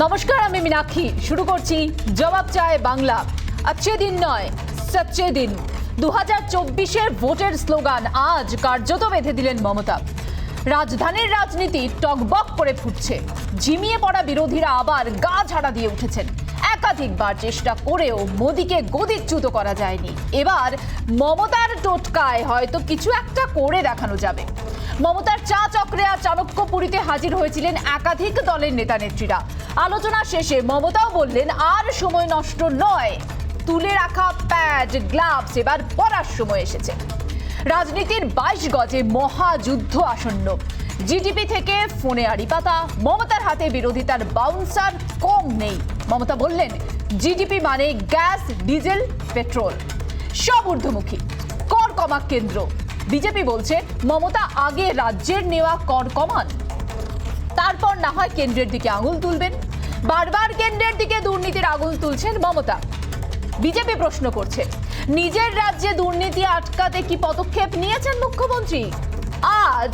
নমস্কার, আমি মীনাক্ষী। শুরু করছি জবাব চায় বাংলা। अच्छे दिन নয়, সচ্চে দিন। 2024-এর ভোটের স্লোগান আজ কার্যত বেঁধে দিলেন মমতা। রাজধানীর রাজনীতি টকবক করে ফুটছে। ঝিমিয়ে পড়া বিরোধীরা আবার গা ঝাড়া দিয়ে উঠেছেন। একাধিকবার চেষ্টা করেও মোদীকে গদিচ্যুত করা যায়নি। এবার মমতার টোটকায় হয়তো কিছু একটা করে দেখানো যাবে। মমতার চা চক্রে আর চাণক্যপুরীতে হাজির হয়েছিলেন একাধিক দলের নেতা নেত্রীরা। আলোচনা শেষে মমতাও বললেন, আর সময় নষ্ট নয়, তুলে রাখা প্যাড গ্লাভস এবার পরার সময় এসেছে। রাজনীতির 22 গজে মহাযুদ্ধ আসন্ন। জিডিপি থেকে ফোনে আড়ি পাতা, মমতার হাতে বিরোধিতার বাউন্সার কম নেই। মমতা বললেন, জিডিপি মানে গ্যাস, ডিজেল, পেট্রোল, সব ঊর্ধ্বমুখী। কর কমা কেন্দ্র। বিজেপি বলছে, মমতা আগে রাজ্যের নেওয়া কর কমান, তারপর না হয় কেন্দ্রের দিকে আঙুল তুলবেন। বারবার কেন্দ্রের দিকে দুর্নীতির আঙুল তুলছেন মমতা। বিজেপি প্রশ্ন করছে, নিজের রাজ্যে দুর্নীতি আটকাতে কি পদক্ষেপ নিয়েছেন মুখ্যমন্ত্রী? আজ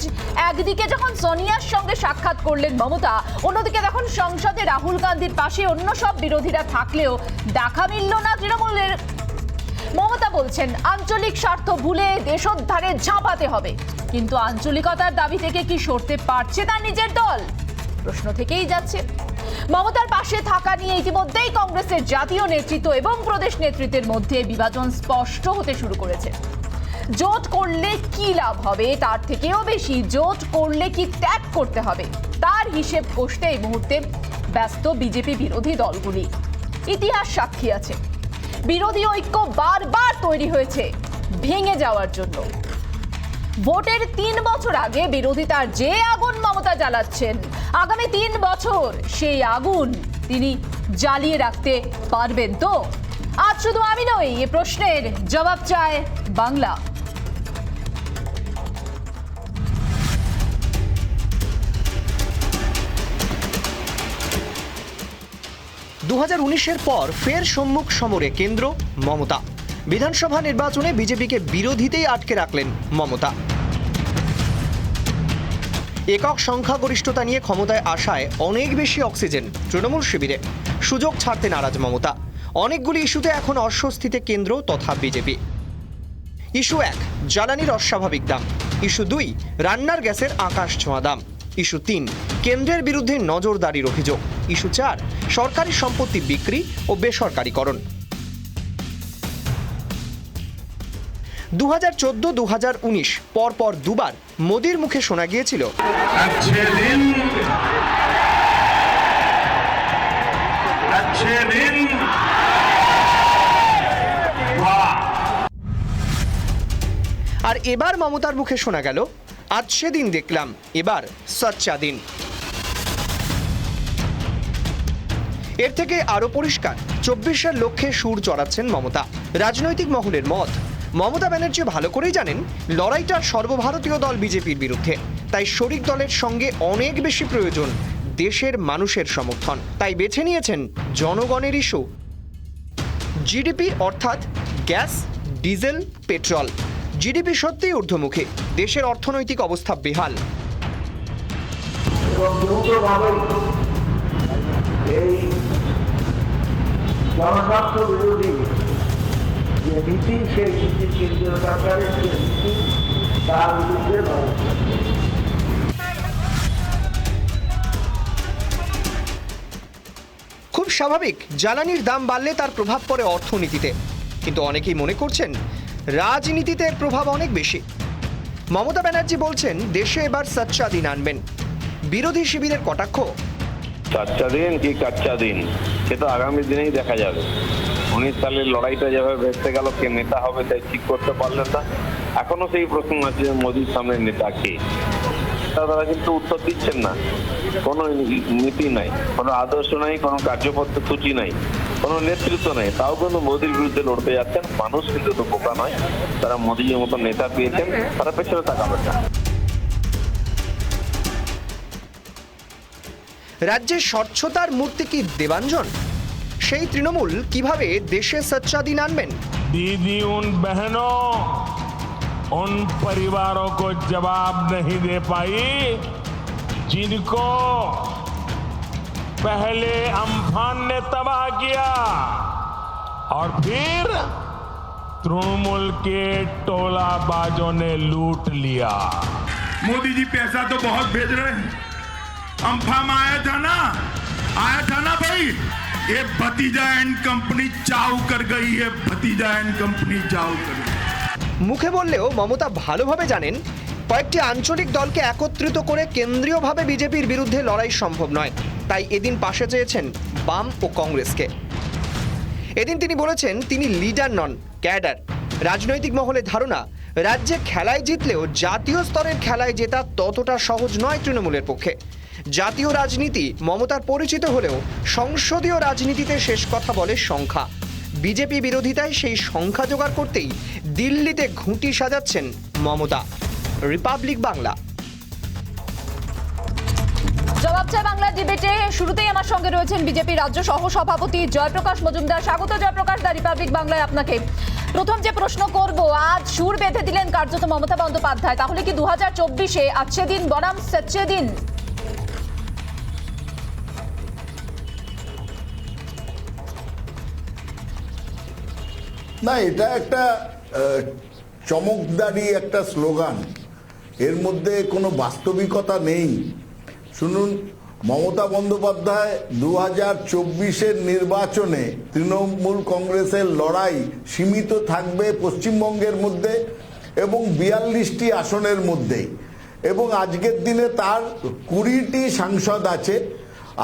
একদিকে যখন সোনিয়ার সঙ্গে সাক্ষাৎ করলেন মমতা, অন্যদিকে তখন সংসদে রাহুল গান্ধীর পাশে অন্য সব বিরোধীরা থাকলেও দেখা মিলল না তৃণমূলের। মমতা বলছেন, আঞ্চলিক স্বার্থ ভুলে দেশোদ্ধারে ঝাঁপাতে হবে। কিন্তু আঞ্চলিকতার দাবি থেকে কি সরতে পারছে তার নিজের দল? প্রশ্ন থেকেই যাচ্ছে। মমতার পাশে থাকা নিয়ে ইতিমধ্যেই কংগ্রেসের জাতীয় নেতৃত্ব এবং প্রদেশ নেতৃত্বের মধ্যে বিভাজন স্পষ্ট হতে শুরু করেছে। জোট করলে কি লাভ হবে, তার থেকেও বেশি জোট করলে কি ত্যাগ করতে হবে, তার হিসেব কষতে এই মুহূর্তে ব্যস্ত বিজেপি বিরোধী দলগুলি। ইতিহাস সাক্ষী আছে, বিরোধী ঐক্য বারবার তৈরি হয়েছে ভেঙে যাওয়ার জন্য। ভোটের 3 বছর আগে বিরোধিতার যে আগুন মমতা জ্বালাচ্ছেন, আগামী 3 বছর সেই আগুন তিনি জ্বালিয়ে রাখতে পারবেন তো? আজ শুধু আমি নই, এ প্রশ্নের জবাব চায় বাংলা। 2019-এর পর ফের সম্মুখ সমরে কেন্দ্র মমতা। বিধানসভা নির্বাচনে বিজেপিকে বিরোধীতেই আটকে রাখলেন মমতা। একক সংখ্যাগরিষ্ঠতা নিয়ে ক্ষমতায় আসায় অনেক বেশি অক্সিজেন তৃণমূল শিবিরে। সুযোগ ছাড়তে নারাজ মমতা। অনেকগুলি ইস্যুতে এখন অস্বস্তিতে কেন্দ্র তথা বিজেপি। ইস্যু 1, জ্বালানির অস্বাভাবিক দাম। ইস্যু 2, রান্নার গ্যাসের আকাশ ছোঁয়া দাম। ইস্যু 3, কেন্দ্রের বিরুদ্ধে নজরদারির অভিযোগ। ইস্যু 4, সরকারি সম্পত্তি বিক্রি ও বেসরকারীকরণ। 2014-2019 পরপর দুবার মোদির মুখে শোনা গিয়েছিল, আর এবার মমতার মুখে শোনা গেল, আজ সেদিন দেখলাম, এবার সচ্চা দিন। এর থেকে আরো পরিষ্কার 24-এর লক্ষ্যে সুর চড়াচ্ছেন মমতা। রাজনৈতিক মহলের মত, মমতা ব্যানার্জি ভালো করেই জানেন লড়াইটার সর্বভারতীয় দল বিজেপির বিরুদ্ধে। তাই শরিক দলের সঙ্গে অনেক বেশি প্রয়োজন দেশের মানুষের সমর্থন। তাই বেছে নিয়েছেন জনগণের ইস্যু, জিডিপি অর্থাৎ গ্যাস, ডিজেল, পেট্রোল। জিডিপি সত্যিই ঊর্ধ্বমুখী, দেশের অর্থনৈতিক অবস্থা বেহাল। এই জনস্বার্থ বিরোধী যে নীতি, সেই নীতি কেন্দ্রীয় সরকারের যে নীতি, তার বিরুদ্ধে খুব স্বাভাবিক, জ্বালানির দাম বাড়লে তার প্রভাব পড়ে অর্থনীতিতে। কিন্তু অনেকেই মনে করছেন রাজনীতিতে এর প্রভাব অনেক বেশি। মমতা ব্যানার্জি বলছেন, দেশে এবার সচ্চা দিন আনবেন। বিরোধী শিবিরের কটাক্ষ, সচ্চা দিন কি কাচ্চা দিন সে তো আগামী দিনেই দেখা যাবে। 19 সালের লড়াইটা যেভাবে ভেস্তে গেল, কে নেতা হবে তাই ঠিক করতে পারলেন না। এখনো সেই প্রশ্ন আছে, মোদির সামনে নেতা কে? তারা কিন্তু উত্তর দিচ্ছেন না। কোনো নীতি নাই, কোনো আদর্শ নাই, কোনো কার্যপদ্ধতি নাই, কোনো নেতৃত্ব নেই। তাও কিন্তু মোদির বিরুদ্ধে লড়তে যাচ্ছেন। মানুষ কিন্তু তো বোকা নয়, তারা মোদির মতো নেতা পেয়েছেন, তারা পেছনে তাকাবেন না। রাজ্যের স্বচ্ছতার মূর্তি কি দেবাঞ্জন? সেই তৃণমূল কিভাবে দেশে সচ্চা দিন আনবেন? दीदी उन बहनों, उन परिवारों को जवाब नहीं दे पाई जिनको पहले अम्फान ने तबाह किया और फिर तृणमूल के टोलाबाजों ने लूट लिया। मोदी जी पैसा तो बहुत भेज रहे हैं। अम्फान आया था ना भाई। ये भतीजा एंड कंपनी चाव कर गई है, भतीजा एंड कंपनी चाव कर गई। মুখে বললেও মমতা ভালোভাবে জানেন কয়েকটি আঞ্চলিক দলকে একত্রিত করে কেন্দ্রীয়ভাবে বিজেপির বিরুদ্ধে লড়াই সম্ভব নয়, তাই এদিন পাশে চেয়েছেন বাম ও কংগ্রেসকে। এদিন তিনি বলেছেন তিনি লিডার নন, ক্যাডার। রাজনৈতিক মহলে ধারণা রাজ্যে খেলায় জিতলেও জাতীয় স্তরের খেলায় জেতা ততটা সহজ নয় তৃণমূলের পক্ষে। জাতীয় রাজনীতি মমতার পরিচিত হলেও সংসদীয় রাজনীতিতে শেষ কথা বলে সংখ্যা। বিজেপি বিরোধিতায় সেই সংখ্যা জোগাড় করতেই দিল্লিতে ঘুঁটি সাজাচ্ছেন মমতা। রিপাবলিক বাংলা। জবাব চাই বাংলা ডিবেটে শুরুতেই আমার সঙ্গে রয়েছেন বিজেপি রাজ্য সহ সভাপতি জয়প্রকাশ মজুমদার। স্বাগত জয়প্রকাশ দা রিপাবলিক বাংলায় আপনাকে। প্রথম যে প্রশ্ন করব, আজ সুর বেঁধে দিলেন কার্যত মমতা বন্দ্যোপাধ্যায়, তাহলে কি 2024-এ আচ্ছে দিন বনাম সচ্চে দিন? না, এটা একটা চমকদারি একটা স্লোগান, এর মধ্যে কোনো বাস্তবিকতা নেই। শুনুন, মমতা বন্দ্যোপাধ্যায় 2024-এর নির্বাচনে তৃণমূল কংগ্রেসের লড়াই সীমিত থাকবে পশ্চিমবঙ্গের মধ্যে এবং 42টি আসনের মধ্যে, এবং আজকের দিনে তার 20টি সাংসদ আছে।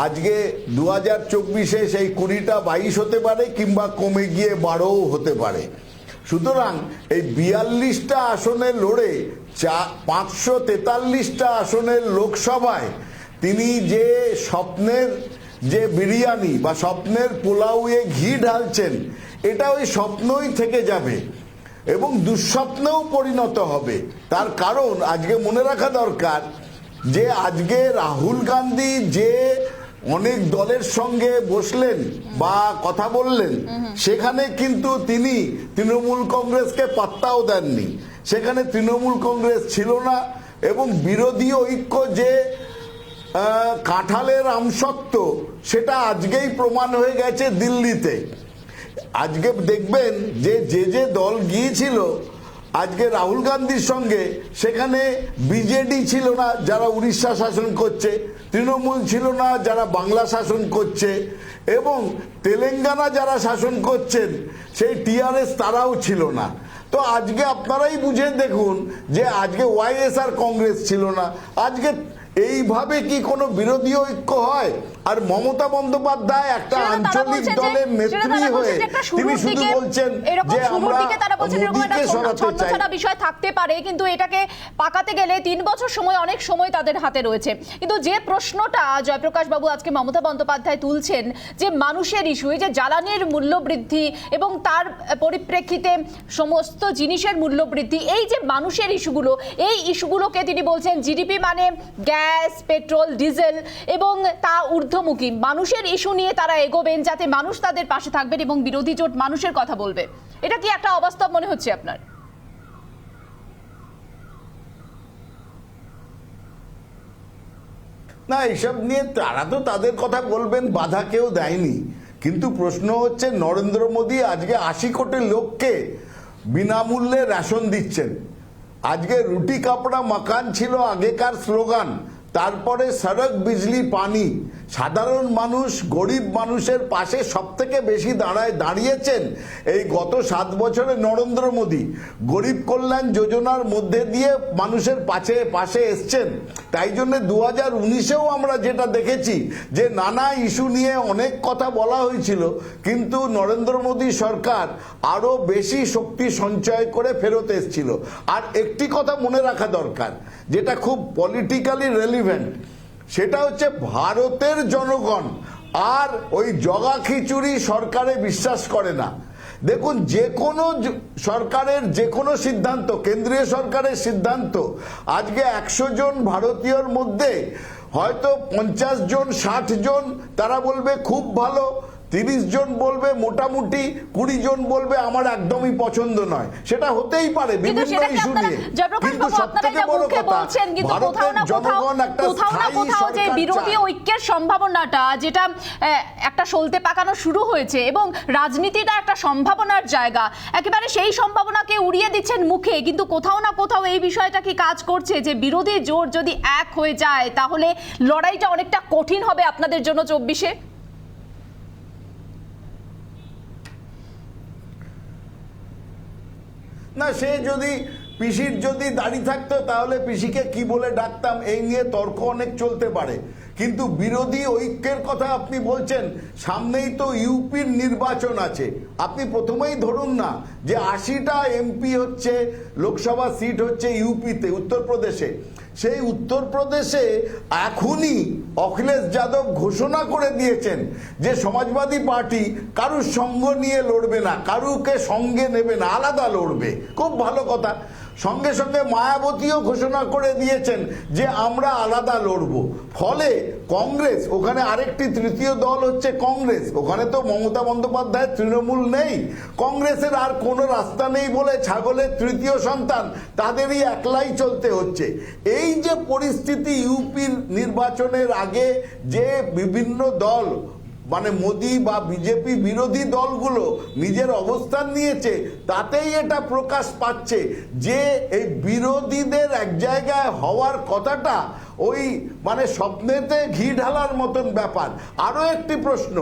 আজকে 2024-এ সেই 20টা 22 হতে পারে কিংবা কমে গিয়ে 12ও হতে পারে। সুতরাং এই 42টা আসনে লড়ে 543টা আসনের লোকসভায় তিনি যে স্বপ্নের যে বিরিয়ানি বা স্বপ্নের পোলাওয়ে ঘি ঢালছেন, এটা ওই স্বপ্নই থেকে যাবে এবং দুঃস্বপ্নেও পরিণত হবে। তার কারণ আজকে মনে রাখা দরকার যে আজকে রাহুল গান্ধী যে অনেক দলের সঙ্গে বসলেন বা কথা বললেন, সেখানে কিন্তু তিনি তৃণমূল কংগ্রেসকে পাত্তাও দেননি। সেখানে তৃণমূল কংগ্রেস ছিল না এবং বিরোধী ঐক্য যে কাঁঠালের আমসত্ব, সেটা আজকেই প্রমাণ হয়ে গেছে দিল্লিতে। আজকে দেখবেন যে যে দল গিয়েছিল আজকে রাহুল গান্ধীর সঙ্গে, সেখানে বিজেডি ছিল না যারা উড়িষ্যা শাসন করছে, তৃণমূল ছিল না যারা বাংলা শাসন করছে, এবং তেলেঙ্গানা যারা শাসন করছেন সেই টিআরএস তারাও ছিল না। তো আজকে আপনারাই বুঝে দেখুন যে আজকে ওয়াইএসআর কংগ্রেস ছিল না। আজকে এইভাবে কি কোনো বিরোধী ঐক্য হয়? আর মমতা বন্দ্যোপাধ্যায় একটা আঞ্চলিক দলের নেত্রী হয়ে তিনি শুধু বলছেন যে আমরা মোদিকে সরাতে চাই। বিষয় থাকতে পারে, কিন্তু এটাকে পাকাতে গেলে 3 বছর সময়, অনেক সময় তাদের হাতে রয়েছে। কিন্তু যে প্রশ্নটা জয়প্রকাশ বাবু আজকে মমতা বন্দ্যোপাধ্যায় তুলছেন, যে মানুষের ইস্যু, এই যে জ্বালানির মূল্য বৃদ্ধি এবং তার পরিপ্রেক্ষিতে সমস্ত জিনিসের মূল্য বৃদ্ধি, এই যে মানুষের ইস্যুগুলো, এই ইস্যুগুলোকে তিনি বলছেন জিডিপি মানে গ্যাস, পেট্রোল, ডিজেল এবং তা ঊর্ধ্বমুখী মানুষের ইস্যু নিয়ে তারা এগোবেন, যাতে মানুষ তাদের পাশে থাকবেন এবং বিরোধী জোট মানুষের কথা বলবে। এটা কি একটা অবাস্তব মনে হচ্ছে আপনার? না, এসব নিয়ে তারা তো তাদের কথা বলবেন, বাধা কেউ দেয়নি। কিন্তু প্রশ্ন হচ্ছে নরেন্দ্র মোদী আজকে 80 কোটি লোককে বিনামূল্যে রেশন দিচ্ছেন। আজকে রুটি কাপড়া মাকান ছিল আগেকার স্লোগান, তারপরে সড়ক বিজলি পানি। সাধারণ মানুষ, গরিব মানুষের পাশে সব থেকে বেশি দাঁড়িয়েছেন এই গত 7 বছরে নরেন্দ্র মোদী। গরিব কল্যাণ যোজনার মধ্যে দিয়ে মানুষের পাশে এসছেন। তাই জন্য 2019-এও আমরা যেটা দেখেছি যে নানা ইস্যু নিয়ে অনেক কথা বলা হয়েছিল, কিন্তু নরেন্দ্র মোদী সরকার আরো বেশি শক্তি সঞ্চয় করে ফেরত এসেছিল। আর একটি কথা মনে রাখা দরকার, যেটা খুব পলিটিক্যালি রেলিভেন্ট, সেটা হচ্ছে ভারতের জনগণ আর ওই জগা খিচুড়ি সরকারে বিশ্বাস করে না। দেখুন, যে কোনো সরকারের যে কোনো সিদ্ধান্ত, কেন্দ্রীয় সরকারের সিদ্ধান্ত, আজকে 100 জন ভারতীয়র মধ্যে হয়তো 50 জন 60 জন তারা বলবে খুব ভালো, 30 জন বলবে মোটামুটি, 20 জন বলবে আমার একদমই পছন্দ নয়। সেটা হতেই পারে বিভিন্ন ইস্যু নিয়ে, কিন্তু সবথেকে বড় কথা ভারতের জনগণ একটা স্থায়ী যে বিরোধী ঐক্যের সম্ভাবনাটা যেটা একটা সলতে পাকানো শুরু হয়েছে এবং রাজনীতিটা একটা সম্ভাবনার জায়গা, একেবারে সেই সম্ভাবনাকে উড়িয়ে দিচ্ছেন মুখে, কিন্তু কোথাও না কোথাও এই বিষয়টা কি কাজ করছে যে বিরোধী জোট যদি এক হয়ে যায় তাহলে লড়াইটা অনেকটা কঠিন হবে আপনাদের জন্য 24-এ? না, সে যদি পিসির যদি দাঁড়িয়ে থাকতো তাহলে পিসিকে কি বলে ডাকতাম, এই নিয়ে তর্ক অনেক চলতে পারে। কিন্তু বিরোধী ঐক্যের কথা আপনি বলছেন, সামনেই তো ইউপির নির্বাচন আছে। আপনি প্রথমেই ধরুন না যে 80টা এমপি হচ্ছে, লোকসভা সিট হচ্ছে ইউপিতে, উত্তরপ্রদেশে। সেই উত্তরপ্রদেশে এখনই অখিলেশ যাদব ঘোষণা করে দিয়েছেন যে সমাজবাদী পার্টি কারুর সঙ্গ নিয়ে লড়বে না, কারুকে সঙ্গে নেবে না, আলাদা লড়বে। খুব ভালো কথা। সঙ্গে সঙ্গে মায়াবতীও ঘোষণা করে দিয়েছেন যে আমরা আলাদা লড়ব। ফলে কংগ্রেস, ওখানে আরেকটি তৃতীয় দল হচ্ছে কংগ্রেস, ওখানে তো মমতা বন্দ্যোপাধ্যায় তৃণমূল নেই, কংগ্রেসের আর কোনো রাস্তা নেই বলে ছাগলের তৃতীয় সন্তান তাদেরই একলাই চলতে হচ্ছে। এই যে পরিস্থিতি ইউপির নির্বাচনের আগে, যে বিভিন্ন দল মানে মোদি বা বিজেপি বিরোধী দলগুলো নিজের অবস্থান নিয়েছে, তাতেই এটা প্রকাশ পাচ্ছে যে এই বিরোধীদের এক জায়গায় হওয়ার কথাটা ওই মানে স্বপ্নেতে ঘি ঢালার মতন ব্যাপার। আরও একটি প্রশ্ন,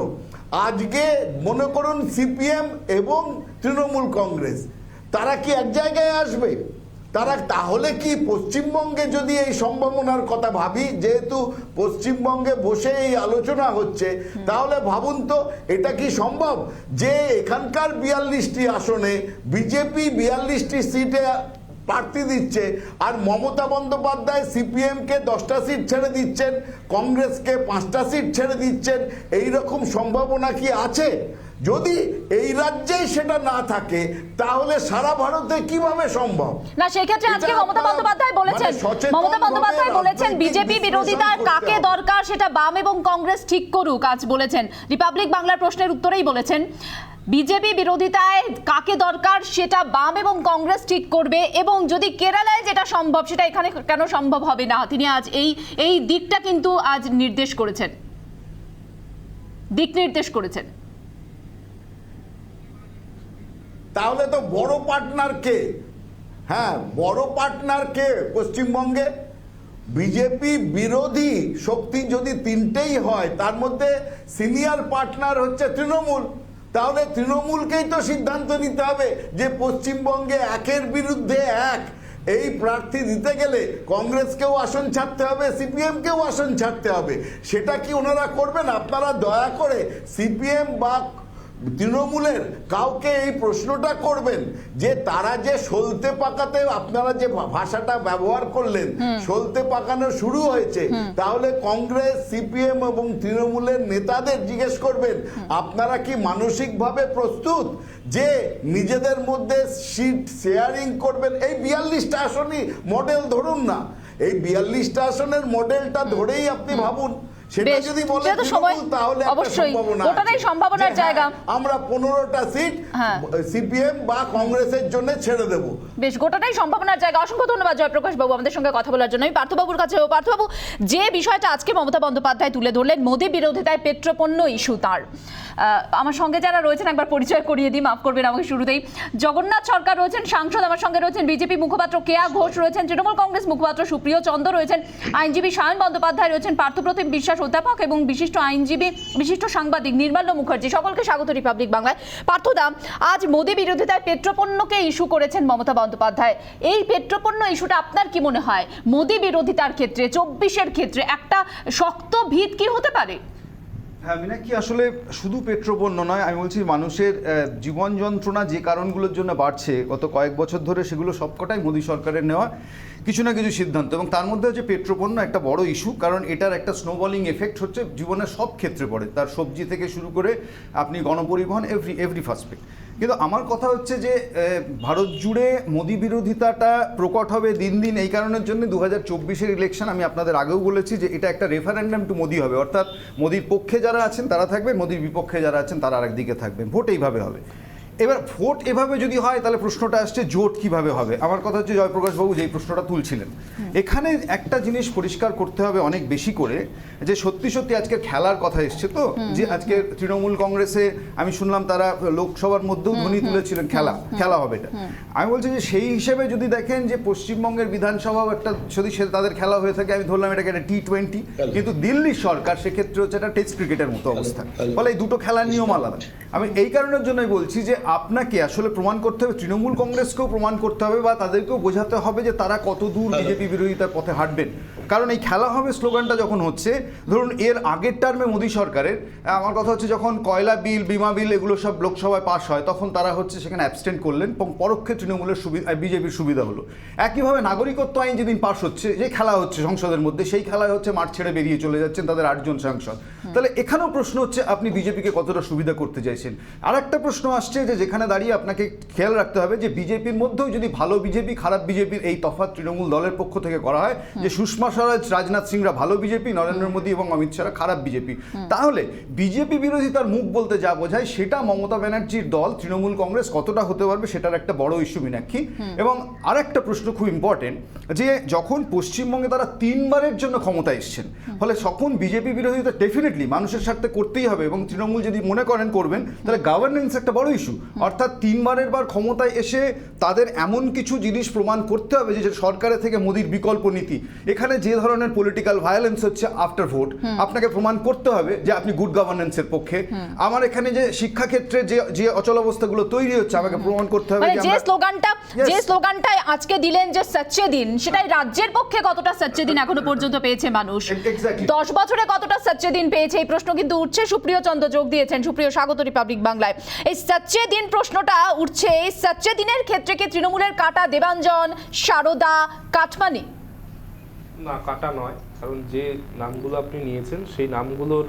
আজকে মনে করুন সিপিএম এবং তৃণমূল কংগ্রেস তারা কি এক জায়গায় আসবে? তারা তাহলে কি পশ্চিমবঙ্গে যদি এই সম্ভাবনার কথা ভাবি, যেহেতু পশ্চিমবঙ্গে বসে এই আলোচনা হচ্ছে, তাহলে ভাবুন তো এটা কি সম্ভব যে এখানকার 42টি আসনে বিজেপি 42টি সিটে প্রার্থী দিচ্ছে আর মমতা বন্দ্যোপাধ্যায় সিপিএমকে 10টা সিট ছেড়ে দিচ্ছেন, কংগ্রেসকে 5টা সিট ছেড়ে দিচ্ছেন? এই রকম সম্ভাবনা কি আছে? যদি এই রাজ্যেই সেটা না থাকে তাহলে সারা ভারতে কিভাবে সম্ভব? না, সেই ক্ষেত্রে আজকে মমতা বন্দ্যোপাধ্যায় বলেছেন বিজেপি বিরোধিতার কাকে দরকার সেটা বাম এবং কংগ্রেস ঠিক করুক। আজ বলেছেন, রিপাবলিক বাংলার প্রশ্নের উত্তরেই বলেছেন বিজেপি বিরোধিতায় কাকে দরকার সেটা বাম এবং কংগ্রেস ঠিক করবে, এবং যদি কেরালায় যেটা সম্ভব সেটা এখানে কেন সম্ভব হবে না। তিনি আজ এই দিকটা কিন্তু আজ নির্দেশ করেছেন, দিক নির্দেশ করেছেন। তাহলে তো বড় পার্টনার কে? হ্যাঁ, বড় পার্টনার কে পশ্চিমবঙ্গে? বিজেপি বিরোধী শক্তি যদি 3টেই হয়, তার মধ্যে সিনিয়র পার্টনার হচ্ছে তৃণমূল। তাহলে তৃণমূলকেই তো সিদ্ধান্ত নিতে হবে যে পশ্চিমবঙ্গে একের বিরুদ্ধে এক এই প্রার্থী দিতে গেলে কংগ্রেসকেও আসন ছাড়তে হবে, সিপিএমকেও আসন ছাড়তে হবে। সেটা কি ওনারা করবেন? আপনারা দয়া করে সিপিএম বা তৃণমূলের কাউকে এই প্রশ্নটা করবেন যে তারা যে সলতে পাকাতে, আপনারা যে ভাষাটা ব্যবহার করলেন, সলতে পাকানো শুরু হয়েছে, তাহলে কংগ্রেস, সিপিএম এবং তৃণমূলের নেতাদের জিজ্ঞেস করবেন আপনারা কি মানসিকভাবে প্রস্তুত যে নিজেদের মধ্যে সিট শেয়ারিং করবেন? এই 42টা আসনই মডেল ধরুন না, এই 42টা আসনের মডেলটা ধরেই আপনি ভাবুন। সেটা যদি বলে তাহলে অবশ্যই ওটাই সম্ভাবনার জায়গা। আমরা 15টা সিট সিপিএম বা কংগ্রেসের জন্য ছেড়ে দেব। বেশ, গোটাটাই সম্ভাবনার জায়গা। অসংখ্য ধন্যবাদ জয়প্রকাশ বাবু আমাদের সঙ্গে কথা বলার জন্য। আমি পার্থবাবুর কাছে, পার্থবাবু, যে বিষয়টা আজকে মমতা বন্দ্যোপাধ্যায় তুলে ধরলেন, মোদি বিরোধিতায় পেট্রোপণ্য ইস্যু তার, আমার সঙ্গে যারা রয়েছেন একবার পরিচয় করিয়ে দিই, মাফ করবেন আমাকে শুরুতেই। জগন্নাথ সরকার রয়েছেন সাংসদ, আমার সঙ্গে রয়েছেন বিজেপি মুখপাত্র কেয়া ঘোষ রয়েছেন, তৃণমূল কংগ্রেস মুখপাত্র সুপ্রিয় চন্দ্র রয়েছেন, আইনজীবী সায়ন বন্দ্যোপাধ্যায় রয়েছেন, পার্থপ্রতিম বিশ্বাস অধ্যাপক এবং বিশিষ্ট আইনজীবী, বিশিষ্ট সাংবাদিক নির্মাল্য মুখার্জি। সকলকে স্বাগত রিপাবলিক বাংলায়। পার্থদা, আজ মোদি বিরোধিতায় পেট্রোপণ্যকে ইস্যু করেছেন মমতা বন্দ্যোপাধ্যায়। এই পেট্রোপণ্য ইস্যুটা আপনার কি মনে হয় মোদি বিরোধিতার ক্ষেত্রে 24-এর ক্ষেত্রে একটা শক্ত ভিত কি হতে পারে? হ্যাঁ মীনাক্ষী, আসলে শুধু পেট্রোপণ্য নয়, আমি বলছি মানুষের জীবন যন্ত্রণা যে কারণগুলোর জন্য বাড়ছে গত কয়েক বছর ধরে, সেগুলো সবকটাই মোদী সরকারের নেওয়া। কিছু না কিছু সিদ্ধান্ত, এবং তার মধ্যে হচ্ছে পেট্রোপণ্য একটা বড় ইস্যু, কারণ এটার একটা স্নোবলিং এফেক্ট হচ্ছে জীবনের সব ক্ষেত্রে পড়ে, তার সবজি থেকে শুরু করে আপনি গণপরিবহন এভরি ফাসপেক্ট। কিন্তু আমার কথা হচ্ছে যে ভারত জুড়ে মোদি বিরোধিতাটা প্রকট হবে দিন দিন এই কারণের জন্য 2024-এর ইলেকশন, আমি আপনাদের আগেও বলেছি যে এটা একটা রেফারেন্ডাম টু মোদি হবে, অর্থাৎ মোদির পক্ষে যারা আছেন তারা থাকবেন, মোদির বিপক্ষে যারা আছেন তারা আরেকদিকে থাকবেন, ভোট এইভাবে হবে। এবার ভোট এভাবে যদি হয় তাহলে প্রশ্নটা আসছে জোট কিভাবে হবে। আমার কথা হচ্ছে জয়প্রকাশবাবু যেই প্রশ্নটা তুলছিলেন, এখানে একটা জিনিস পরিষ্কার করতে হবে অনেক বেশি করে, যে সত্যি সত্যি আজকে খেলার কথা এসছে তো, যে আজকে তৃণমূল কংগ্রেসে আমি শুনলাম তারা লোকসভার মধ্যেও ধ্বনি তুলেছিলেন খেলা হবে এটা। আমি বলছি যে সেই হিসেবে যদি দেখেন যে পশ্চিমবঙ্গের বিধানসভাও একটা যদি তাদের খেলা হয়ে থাকে, আমি ধরলাম এটাকে একটা T20, কিন্তু দিল্লির সরকার সেক্ষেত্রে হচ্ছে একটা টেস্ট ক্রিকেটের মতো অবস্থা, ফলে এই দুটো খেলার নিয়ম আলাদা। আমি এই কারণের জন্যই বলছি যে আপনাকে আসলে প্রমাণ করতে হবে, তৃণমূল কংগ্রেসকেও প্রমাণ করতে হবে বা তাদেরকেও বোঝাতে হবে যে তারা কত দূর বিজেপি বিরোধিতার পথে হাঁটবেন। কারণ এই খেলা হবে স্লোগানটা যখন হচ্ছে, ধরুন এর আগের টার্মে মোদী সরকারের, আমার কথা হচ্ছে যখন কয়লা বিল, বিমা বিল এগুলো সব লোকসভায় পাস হয়, তখন তারা হচ্ছে সেখানে অ্যাবস্টেন্ট করলেন এবং পরোক্ষে তৃণমূলের বিজেপির সুবিধা হলো। একইভাবে নাগরিকত্ব আইন যেদিন পাস হচ্ছে, যে খেলা হচ্ছে সংসদের মধ্যে, সেই খেলায় হচ্ছে মাঠ ছেড়ে বেরিয়ে চলে যাচ্ছেন তাদের 8 জন সাংসদ। তাহলে এখানেও প্রশ্ন হচ্ছে আপনি বিজেপিকে কতটা সুবিধা করতে চাইছেন। আর একটা প্রশ্ন আসছে যে যেখানে দাঁড়িয়ে আপনাকে খেয়াল রাখতে হবে যে বিজেপির মধ্যেও যদি ভালো বিজেপি খারাপ বিজেপির এই তফাৎ তৃণমূল দলের পক্ষ থেকে করা হয়, যে সুষমা স্বরাজ, রাজনাথ সিংরা ভালো বিজেপি, নরেন্দ্র মোদী এবং অমিত শাহরা খারাপ বিজেপি, তাহলে বিজেপি বিরোধিতার মুখ বলতে যা বোঝায় সেটা মমতা ব্যানার্জির দল তৃণমূল কংগ্রেস কতটা হতে পারবে সেটার একটা বড় ইস্যু মীনাক্ষী। এবং আরেকটা প্রশ্ন খুব ইম্পর্টেন্ট, যে যখন পশ্চিমবঙ্গে তারা 3বারের জন্য ক্ষমতা এসছেন, ফলে তখন বিজেপি বিরোধিতা ডেফিনেটলি মানুষের স্বার্থে করতেই হবে, এবং তৃণমূল যদি মনে করেন করবেন, তাহলে গভর্নেন্স একটা বড় ইস্যু, অর্থাৎ 3বারের বার ক্ষমতায় এসে তাদের এমন কিছু জিনিস প্রমাণ করতে হবে যে সরকারের থেকে মোদির বিকল্প নীতি, এখানে যে ধরনের পলিটিক্যাল ভায়োলেন্স হচ্ছে আফটার ভোট, আপনাকে প্রমাণ করতে হবে যে আপনি গুড গভর্নেন্সের পক্ষে। আমার এখানে যে শিক্ষাক্ষেত্রে যে অচলাবস্থাগুলো তৈরি হচ্ছে, আমাকে প্রমাণ করতে হবে যে স্লোগানটা আজকে দিলেন যে সচ্চে দিন, সেটাই রাজ্যের পক্ষে কতটা সচ্চে দিন এখনো পর্যন্ত পেয়েছে মানুষ, 10 বছরে কতটা সচ্চে দিন পেয়েছে, এই প্রশ্ন কিন্তু উঠছে। সুপ্রিয় চন্দ্র যোগ দিয়েছেন। সুপ্রিয়, স্বাগত রিপাবলিক বাংলায়। এই সচ্চে দিন প্রশ্নটা উঠছে, এই সচ্চে দিনের ক্ষেত্রে কি তৃণমূলের কাটা দেবাঞ্জন, সারদা, কাটমানি? না, কাটা নয়, কারণ যে নামগুলো আপনি নিয়েছেন সেই নামগুলোর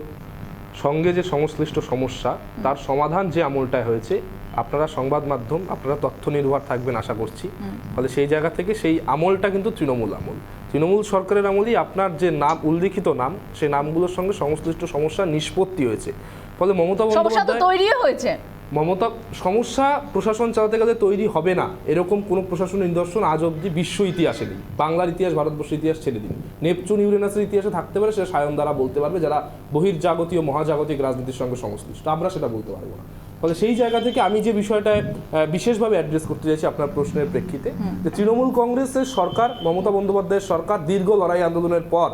সঙ্গে যে সংশ্লিষ্ট সমস্যা তার সমাধান যে আমলটায় হয়েছে, আপনারা সংবাদ মাধ্যম, আপনারা তথ্য নির্ভর থাকবেন আশা করছি, ফলে সেই জায়গা থেকে সেই আমলটা কিন্তু তৃণমূল আমল, তৃণমূল সরকারের আমলই আপনার যে নাম উল্লিখিত নাম, সেই নামগুলোর সঙ্গে সংশ্লিষ্ট সমস্যা নিষ্পত্তি হয়েছে। ফলে মমতা সমস্যা প্রশাসন চালাতে গেলে তৈরি হবে না এরকম কোনো প্রশাসনের নিদর্শন আজ অব্দি বিশ্ব ইতিহাসে নেই। বাংলার ইতিহাস, ভারতবর্ষের ইতিহাস ছেড়ে দিন, নেপচুন ইউরেনাসের ইতিহাসে থাকতে পারে, সেটা সায়ন দ্বারা বলতে পারবে যারা বহির্জাগতীয় মহাজাগতিক রাজনীতির সঙ্গে সংশ্লিষ্ট, আমরা সেটা বলতে পারবো না। ফলে সেই জায়গা থেকে আমি যে বিষয়টায় বিশেষভাবে অ্যাড্রেস করতে চাইছি আপনার প্রশ্নের প্রেক্ষিতে, যে তৃণমূল কংগ্রেসের সরকার, মমতা বন্দ্যোপাধ্যায়ের সরকার দীর্ঘ লড়াই আন্দোলনের পর,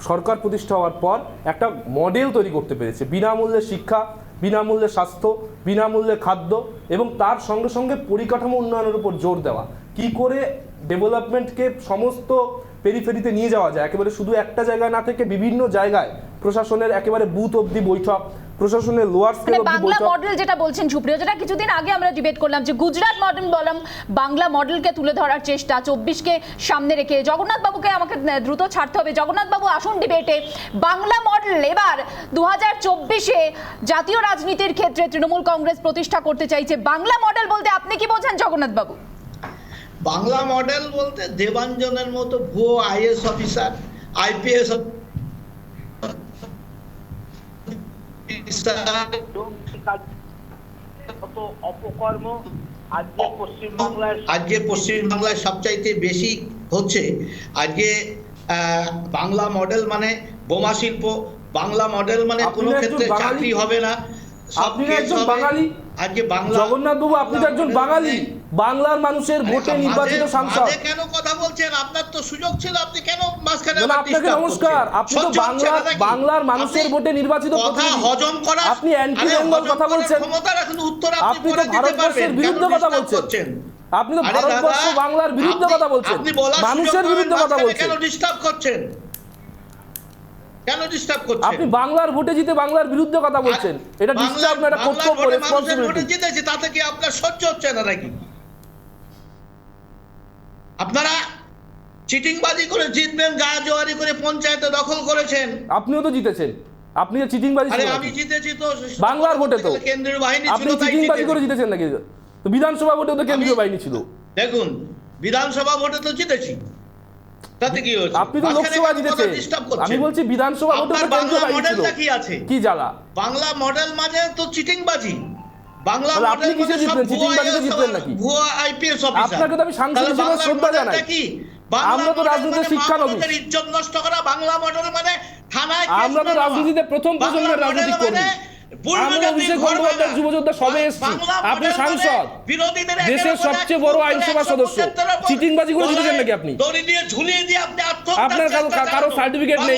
সরকার প্রতিষ্ঠা হওয়ার পর একটা মডেল তৈরি করতে পেরেছে, বিনামূল্যে শিক্ষা, বিনামূল্যে স্বাস্থ্য, বিনামূল্যে খাদ্য এবং তার সঙ্গে সঙ্গে পরিকাঠামো উন্নয়নের উপর জোর দেওয়া, কি করে ডেভেলপমেন্টকে সমস্ত পেরিফেরিতে নিয়ে যাওয়া যায়, একেবারে শুধু একটা জায়গায় না থেকে বিভিন্ন জায়গায়, প্রশাসনের একেবারে বুথ অবধি বৈঠক, প্রশাসনের লোয়ার স্কেল অবধি বৈঠক। বাংলা মডেল যেটা বলছেন সুপ্রিয়, যেটা কিছুদিন আগে আমরা ডিবেট করলাম, যে গুজরাট মডেল বললাম, বাংলা মডেলকে তুলে ধরার চেষ্টা, 24কে সামনে রেখে। জগন্নাথ বাবুকে আমাকে দ্রুত ছাড়তে হবে। জগন্নাথ বাবু আসুন ডিবেটে। বাংলা মডেল এবার 2024-এ জাতীয় রাজনীতির ক্ষেত্রে তৃণমূল কংগ্রেস প্রতিষ্ঠা করতে চাইছে। বাংলা মডেল বলতে আপনি কি বোঝেন জগন্নাথ বাবু? বাংলা মডেল বলতে দেবাঞ্জনের মতো ভুয়ো আইএস অফিসার, আইপিএস অপকর্ম আজকে পশ্চিমবাংলায় সবচাইতে বেশি হচ্ছে। আজকে বাংলা মডেল মানে বোমা শিল্প, বাংলা মডেল মানে কোনো ক্ষেত্রে চাকরি হবে না। আপনি একজন বাঙালি, আজকে বাংলা, জগন্নাথ বাবু আপনি তো একজন বাঙালি, বাংলার মানুষের ভোটে নির্বাচিত সাংসদ, কেন কথা বলছেন? আপনার তো সুযোগ ছিল, আপনি কেন মাঝখানে? আপনাকে নমস্কার, আপনি তো বাংলার মানুষের ভোটে নির্বাচিত প্রতিনিধি, হজম করা, আপনি অ্যান্টি বেঙ্গল কথা বলছেন, আপনি তো ভারতবর্ষের বিরুদ্ধে কথা বলছেন, আপনি তো ভারতবর্ষ বাংলার বিরুদ্ধে কথা বলছেন, মানুষের বিরুদ্ধে কথা বলছেন, কেন ডিস্টার্ব করছেন? কেন ডিস্টার্ব করছেন? আপনি বাংলার ভোটে জিতে বাংলার বিরুদ্ধে কথা বলছেন, এটা ডিস্টার্ব না, এটা কর্তব্য, রেসপন্সিবিলিটি। জিতেছে তাতে কি আপনার সহ্য হচ্ছে না নাকি? আপনারা চিটিংবাজি করে জিতবেন, গায়াজোয়ারি করে পঞ্চায়েতে দখল করেছেন। আপনিও তো জিতেছেন, আপনি যে চিটিংবাজি আরে ছিল আমি নাকি? জিতেছি তো বাংলার ভোটে তো কেন্দ্রীয় বাহিনী ছিল, আপনি তাই চিটিংবাজি করে জিতেছি। জিতেছেন নাকি? তো বিধানসভা ভোটে তো কেন্দ্রীয় বাহিনী ছিল। দেখুন বিধানসভা ভোটে তো জিতেছি, তাতে কি হয়েছে? আপনি তো লোকসভা জিতেছেন, আমি বলছি বিধানসভা ভোটে তো কেন্দ্রীয় বাহিনী ছিল। মডেলটা কি আছে? কি জ্বালা? বাংলা মডেল মানে তো চিটিংবাজি। বাংলা তাহলে আপনি মডেল কিসে মানে জিতবেন? সব চিটিংবাজিতে জিতবেন নাকি? ভুয়া আইপিএস অফিসার। আপনাকে তো আমি সাংসদ হিসেবে শ্রদ্ধা জানাই। আমরা তো রাজনীতির শিক্ষানবিশ। ইজ্জত নষ্ট করা। বাংলা মডেল মানে থানায় আমরা তো রাজনীতিতে প্রথম প্রজন্মের রাজনীতি করি। আমরা অভিষেক বন্দ্যোপাধ্যায় যুবযোদ্ধা সবে এসেছি, আপনি সাংসদ, দেশের সবচেয়ে বড় আইনসভা সদস্য। চিটিংবাজি করে জিতেছেন নাকি আপনি? আপনার কারো সার্টিফিকেট নেই,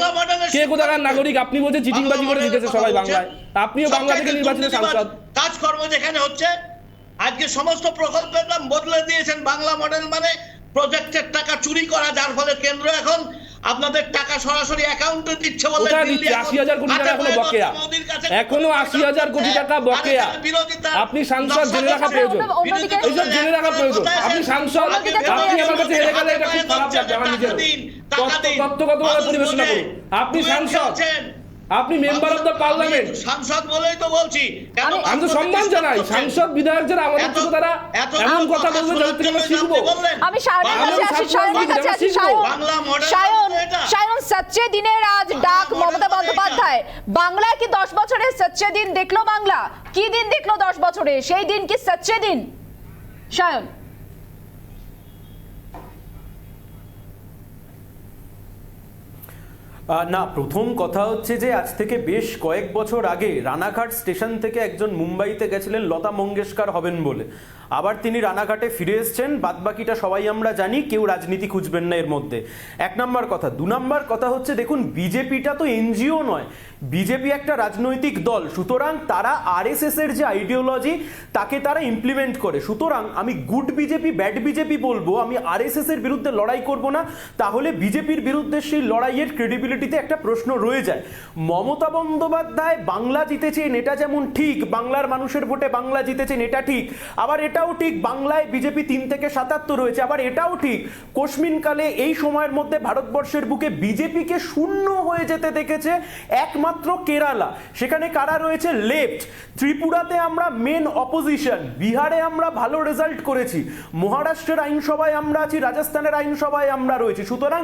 কে কোথাকার নাগরিক, আপনি বলছেন চিটিংবাজি করে জিতেছে সবাই বাংলায়। আপনিও বাংলা থেকে নির্বাচিত সাংসদ। কাজকর্ম যেখানে হচ্ছে, আজকে সমস্ত প্রকল্পের নাম বদলে দিয়েছেন। বাংলা মডেল মানে প্রজেক্টের টাকা চুরি করা, যার ফলে কেন্দ্র এখন আপনাদের টাকা সরাসরি অ্যাকাউন্টে দিচ্ছে বলে দিল্লি 80,000 কোটি টাকা এখনো বকেয়া, এখনো 80,000 কোটি টাকা বকেয়া। আপনি সাংসদ, জেনে রাখা প্রয়োজন, এইসব জেনে রাখা প্রয়োজন। আপনি সাংসদ, আপনি আমার কাছে হেরে গেলে এটা খুব খারাপ লাগবে আমার নিজের। তথ্যগতভাবে পরিবেশনা করুন। আপনি সাংসদ, আপনি মেম্বার অফ দ্য পার্লামেন্ট, সাংসদ বলেই তো বলছি। আমি তো সম্মান জানাই সাংসদ বিধায়ক যারা আমাদের থেকে তারা এমন কথা বলবে যাদের থেকে আমরা শিখবো। আমি সায়নের কাছে আসি, সায়নের কাছে আসি। সায়ন, সচ্চে দিনের আজ ডাক মমতা বন্দ্যোপাধ্যায়। বাংলায় কি 10 বছরের সচ্চে দিন দেখলো বাংলা? কি দিন দেখলো 10 বছরে? সেই দিন কি সচ্চে দিন? সায়ন, না, প্রথম কথা হচ্ছে যে আজ থেকে বেশ কয়েক বছর আগে রানাঘাট স্টেশন থেকে একজন মুম্বাইতে গেছিলেন লতা মঙ্গেশকর হবেন বলে। আবার তিনি রানাঘাটে ফিরে এসছেন, বাদবাকিটা সবাই আমরা জানি, কেউ রাজনীতি খুঁজবেন না এর মধ্যে। 1 নম্বর কথা। 2 নম্বর কথা হচ্ছে, দেখুন বিজেপিটা তো এনজিও নয়, বিজেপি একটা রাজনৈতিক দল, সুতরাং তারা আরএসএস এর যে আইডিওলজি তাকে তারা ইমপ্লিমেন্ট করে। সুতরাং আমি গুড বিজেপি ব্যাড বিজেপি বলবো, আমি আরএসএস এর বিরুদ্ধে লড়াই করব না, তাহলে বিজেপির বিরুদ্ধে সেই লড়াইয়ের ক্রেডিবিলিটিতে একটা প্রশ্ন রয়ে যায়। মমতা বন্দ্যোপাধ্যায় বাংলা জিতেছেন এটা যেমন ঠিক, বাংলার মানুষের ভোটে বাংলা জিতেছেন এটা ঠিক, আবার এটাও ঠিক বাংলায় বিজেপি 3 থেকে 77 রয়েছে, আবার এটাও ঠিক কোশমিনকালে এই সময়ের মধ্যে ভারতবর্ষের বুকে বিজেপিকে শূন্য হয়ে যেতে দেখেছে একমাত্র কেরালা। সেখানে কারা রয়েছে? লেফট। ত্রিপুরাতে আমরা মেন অপোজিশন, বিহারে আমরা ভালো রেজাল্ট করেছি, মহারাষ্ট্রের আইনসভায় আমরা আছি, রাজস্থানের আইনসভায় আমরা রয়েছি। সুতরাং